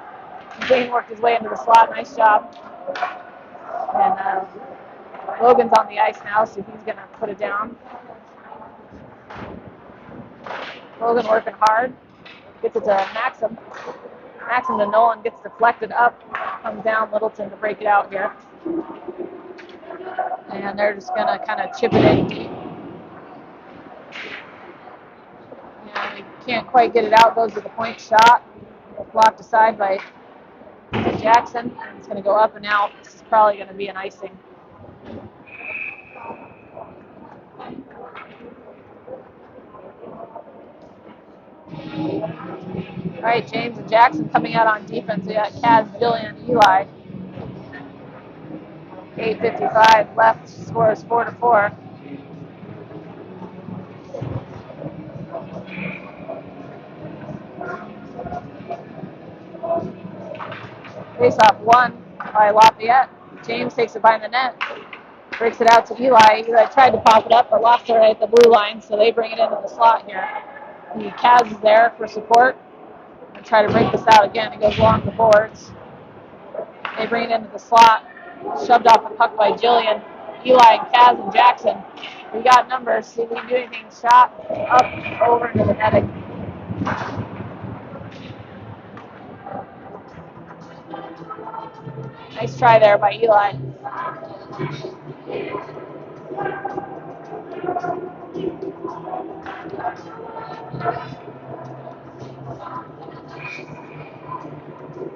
Dane worked his way into the slot. Nice job. And Logan's on the ice now, so he's going to put it down. Logan working hard. Gets it to Maxim. Maxim to Nolan, gets deflected up. Comes down Littleton to break it out here. And they're just going to kind of chip it in deep. And they can't quite get it out. Goes to the point shot. Blocked aside by Jackson. It's going to go up and out. This is probably going to be an icing. All right, James and Jackson coming out on defense. We got Kaz, Jillian, and Eli. 8:55 left. Score is 4-4. Face-off won by Lafayette. James takes it behind the net. Breaks it out to Eli. Eli tried to pop it up, but lost it right at the blue line, so they bring it into the slot here. The Kaz is there for support. And try to break this out again. It goes along the boards. They bring it into the slot. Shoved off the puck by Jillian. Eli and Kaz and Jackson. We got numbers. See if we can do anything. Shot up over into the netting. Nice try there by Eli.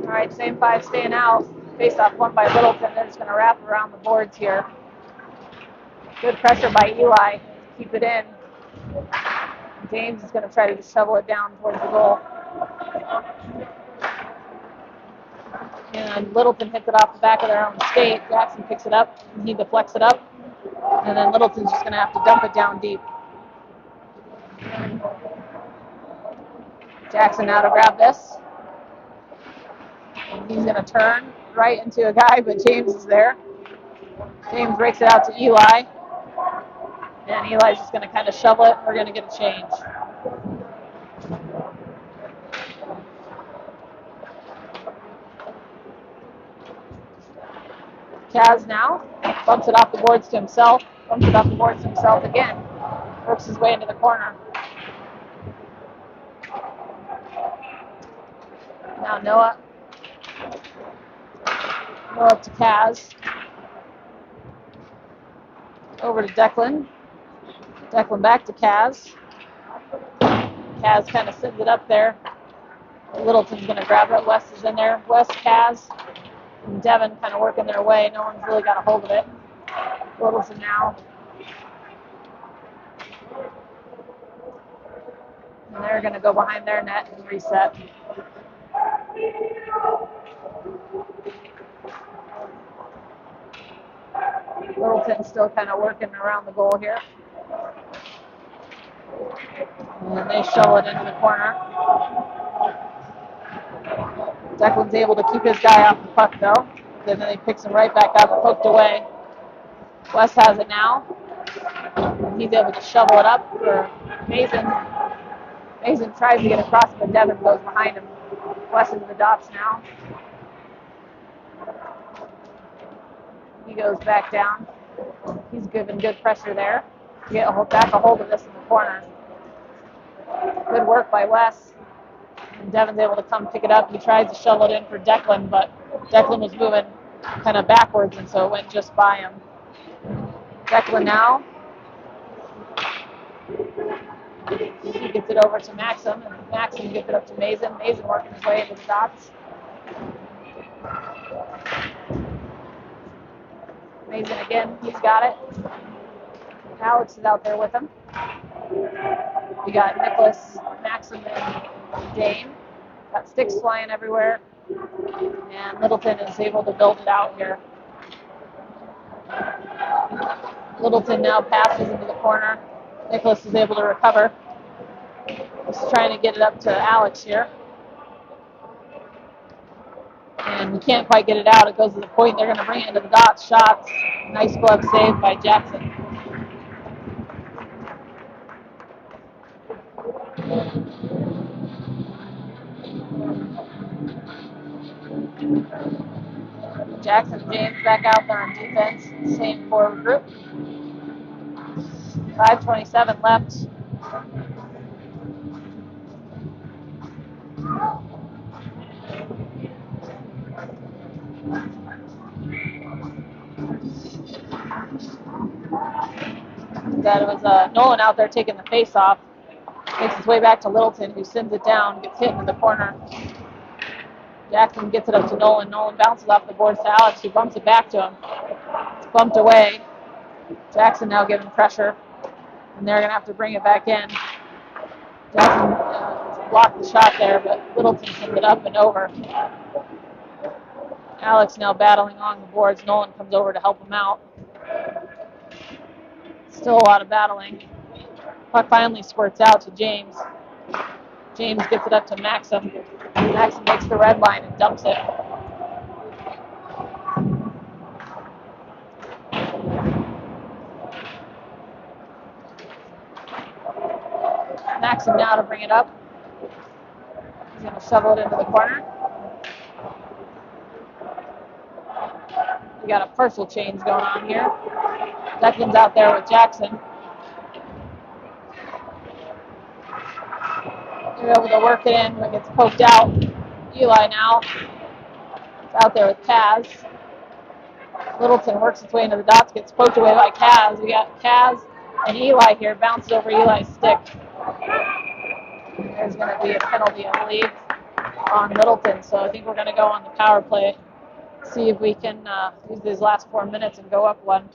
All right, same five staying out. Face-off won by Littleton. They're just going to wrap around the boards here. Good pressure by Eli. Keep it in. James is going to try to just shovel it down towards the goal. And Littleton hits it off the back of their own skate. Jackson picks it up. He deflects it up. And then Littleton's just going to have to dump it down deep. Jackson now to grab this. And he's going to turn right into a guy, but James is there. James breaks it out to Eli. And Eli's just going to kind of shovel it. We're going to get a change. Kaz now bumps it off the boards to himself. Bumps it off the boards to himself again. Works his way into the corner. Now Noah. Noah to Kaz. Over to Declan. Declan back to Kaz. Kaz kind of sends it up there. Littleton's going to grab it. Wes is in there. Wes, Kaz, and Devin kind of working their way. No one's really got a hold of it. Littleton now. And they're going to go behind their net and reset. Littleton still kind of working around the goal here. And they shovel it into the corner. Declan's able to keep his guy off the puck, though. Then he picks him right back up, poked away. Wes has it now. He's able to shovel it up for Mason. Mason tries to get across, but Devin goes behind him. Wes into the docks now. He goes back down. He's given good pressure there. Get back a hold of this in the corner. Good work by Wes. And Devin's able to come pick it up. He tries to shovel it in for Declan, but Declan was moving kind of backwards, and so it went just by him. Declan now. He gets it over to Maxim, and Maxim gets it up to Mason. Mason working his way into the dots. Mason again, he's got it. Alex is out there with him. We got Nicholas, Maxim, and Dane. Got sticks flying everywhere. And Littleton is able to build it out here. Littleton now passes into the corner. Nicholas is able to recover. Just trying to get it up to Alex here. And we can't quite get it out. It goes to the point. They're going to bring it into the dots. Shots. Nice glove save by Jackson. Jackson and James back out there on defense. Same forward group. 5:27 left. That was Nolan out there taking the face off. Makes his way back to Littleton, who sends it down, gets hit in the corner. Jackson gets it up to Nolan. Nolan bounces off the boards to Alex, who bumps it back to him. It's bumped away. Jackson now giving pressure, and they're going to have to bring it back in. Jackson blocked the shot there, but Littleton sends it up and over. Alex now battling along the boards. Nolan comes over to help him out. Still a lot of battling. Puck finally squirts out to James. James gets it up to Maxim. Maxim makes the red line and dumps it. Maxim now to bring it up. He's going to shovel it into the corner. We got a partial change going on here. Declan's out there with Jackson. They're able to work it in when it gets poked out. Eli now is out there with Kaz. Littleton works its way into the dots, gets poked away by Kaz. We got Kaz and Eli here, bounces over Eli's stick. There's going to be a penalty, I believe, on Littleton. So I think we're going to go on the power play, see if we can use these last 4 minutes and go up one.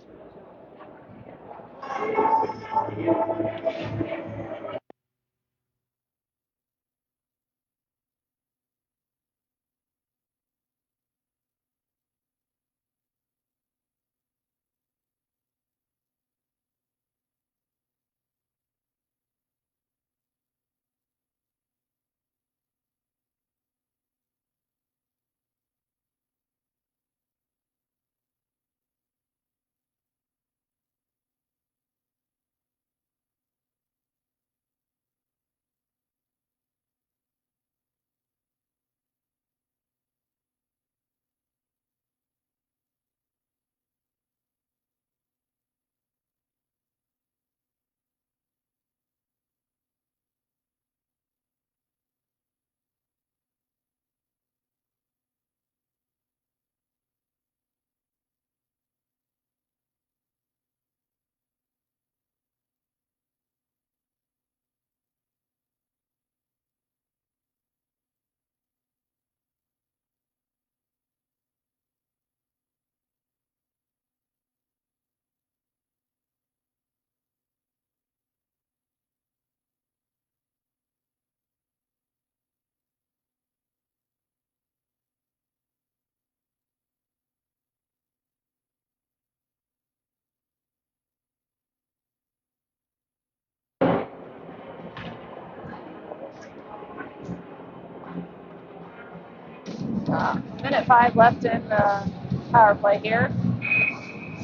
Minute 5 left in the power play here.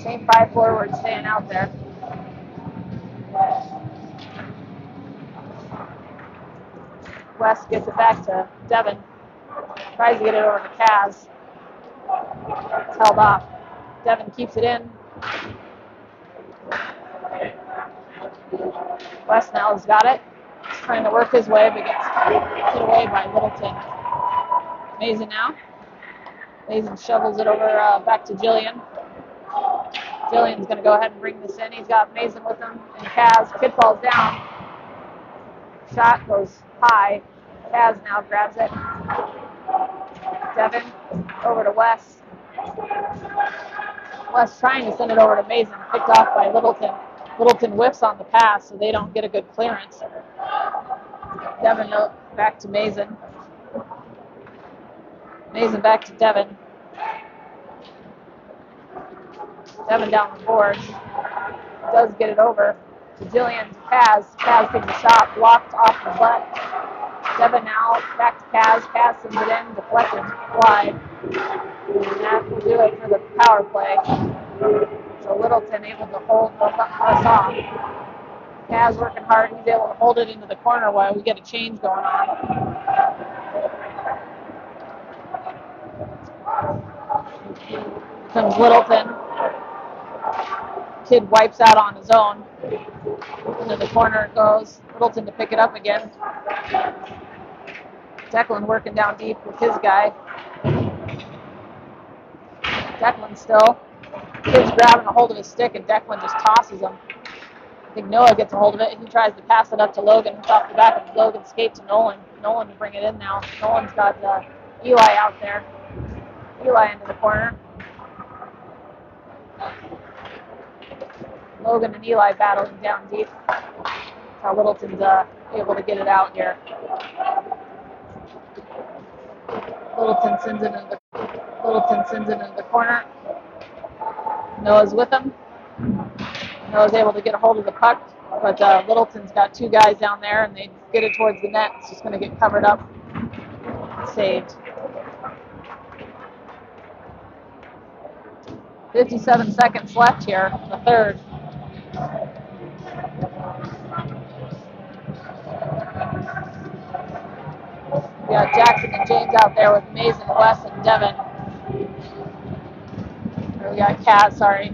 Same 5 forwards staying out there. West gets it back to Devin. Tries to get it over to Kaz. It's held off. Devin keeps it in. West now has got it. He's trying to work his way, but gets hit away by Littleton. Mason now. Mason shovels it over back to Jillian. Jillian's going to go ahead and bring this in. He's got Mason with him and Kaz. Kid falls down. Shot goes high. Kaz now grabs it. Devin over to Wes. Wes trying to send it over to Mason, picked off by Littleton. Littleton whiffs on the pass, so they don't get a good clearance. Devin back to Mason. Mason back to Devin. Devin down the boards. Does get it over to Jillian to Kaz. Kaz takes a shot, blocked off the butt. Devin now back to Kaz. Kaz sends it in, deflected wide. And that will do it for the power play. So Littleton able to hold us off. Kaz working hard. He's able to hold it into the corner while we get a change going on. Comes Littleton. Kid wipes out on his own. Into the corner it goes. Littleton to pick it up again. Declan working down deep with his guy. Declan still. Kid's grabbing a hold of his stick and Declan just tosses him. I think Noah gets a hold of it. He tries to pass it up to Logan. It's off the back of Logan's skate to Nolan. Nolan to bring it in now. Nolan's got Eli out there. Eli into the corner. Logan and Eli battling down deep. That's how Littleton's able to get it out here. Littleton sends it into the corner. Noah's with him. Noah's able to get a hold of the puck, but Littleton's got two guys down there, and they get it towards the net. It's just going to get covered up. Saved. 57 seconds left here in the third. We got Jackson and James out there with Mason, Wes, and Devin. Or we got Kaz, sorry.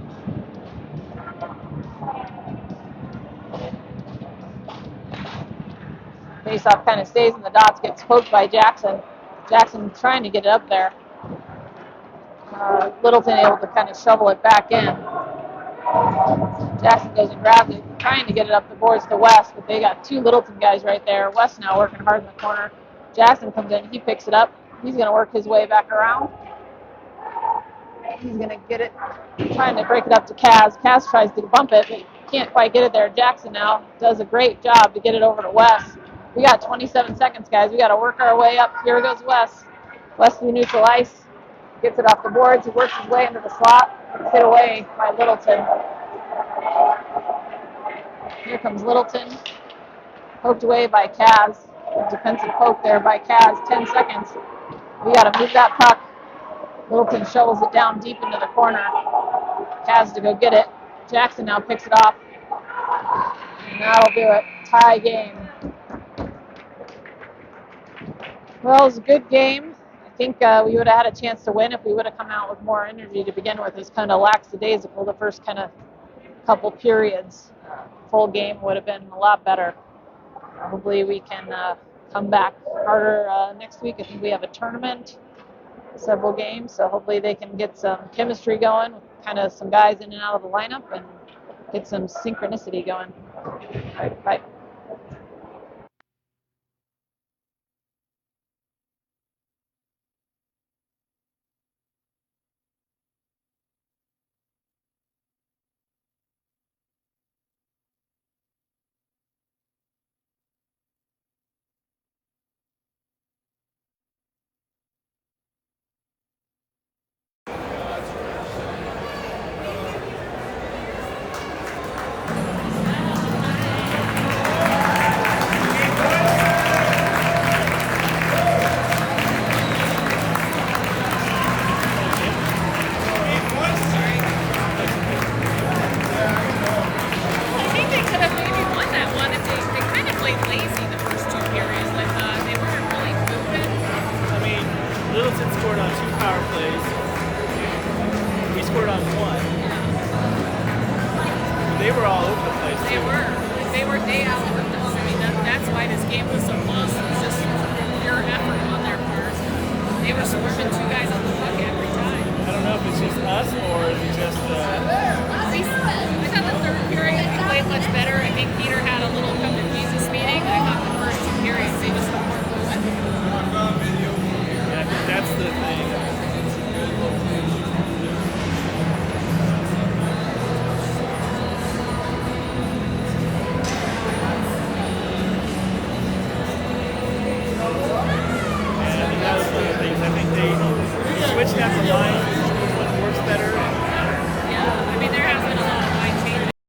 Faceoff kind of stays in the dots, gets poked by Jackson. Jackson trying to get it up there. Littleton able to kind of shovel it back in. Jackson goes and grabs it, trying to get it up the boards to Wes, but they got two Littleton guys right there. Wes now working hard in the corner. Jackson comes in, he picks it up. He's going to work his way back around. He's going to get it, trying to break it up to Kaz. Kaz tries to bump it, but can't quite get it there. Jackson now does a great job to get it over to Wes. We got 27 seconds, guys. We got to work our way up. Here goes Wes. Wes through neutral ice. Gets it off the boards. He works his way into the slot. It's hit away by Littleton. Here comes Littleton. Poked away by Kaz. Defensive poke there by Kaz. 10 seconds. We got to move that puck. Littleton shovels it down deep into the corner. Kaz to go get it. Jackson now picks it off. And that'll do it. Tie game. Well, it was a good game. I think we would have had a chance to win if we would have come out with more energy to begin with. It was kind of lackadaisical the first kind of couple periods. Full game would have been a lot better. Hopefully we can come back harder next week. I think we have a tournament, several games, so hopefully they can get some chemistry going, with kind of some guys in and out of the lineup, and get some synchronicity going. All right, bye. Littleton scored on 2 power plays. We scored on 1. They were all over the place. They outworked us. I mean, that's why this game was so close. It was just pure effort on their part. They were swarming 2 guys on the puck every time. I don't know if it's just us or is it just... I thought the third period we played much better. I think Peter had a little come to Jesus meeting. I thought the first they switched out the line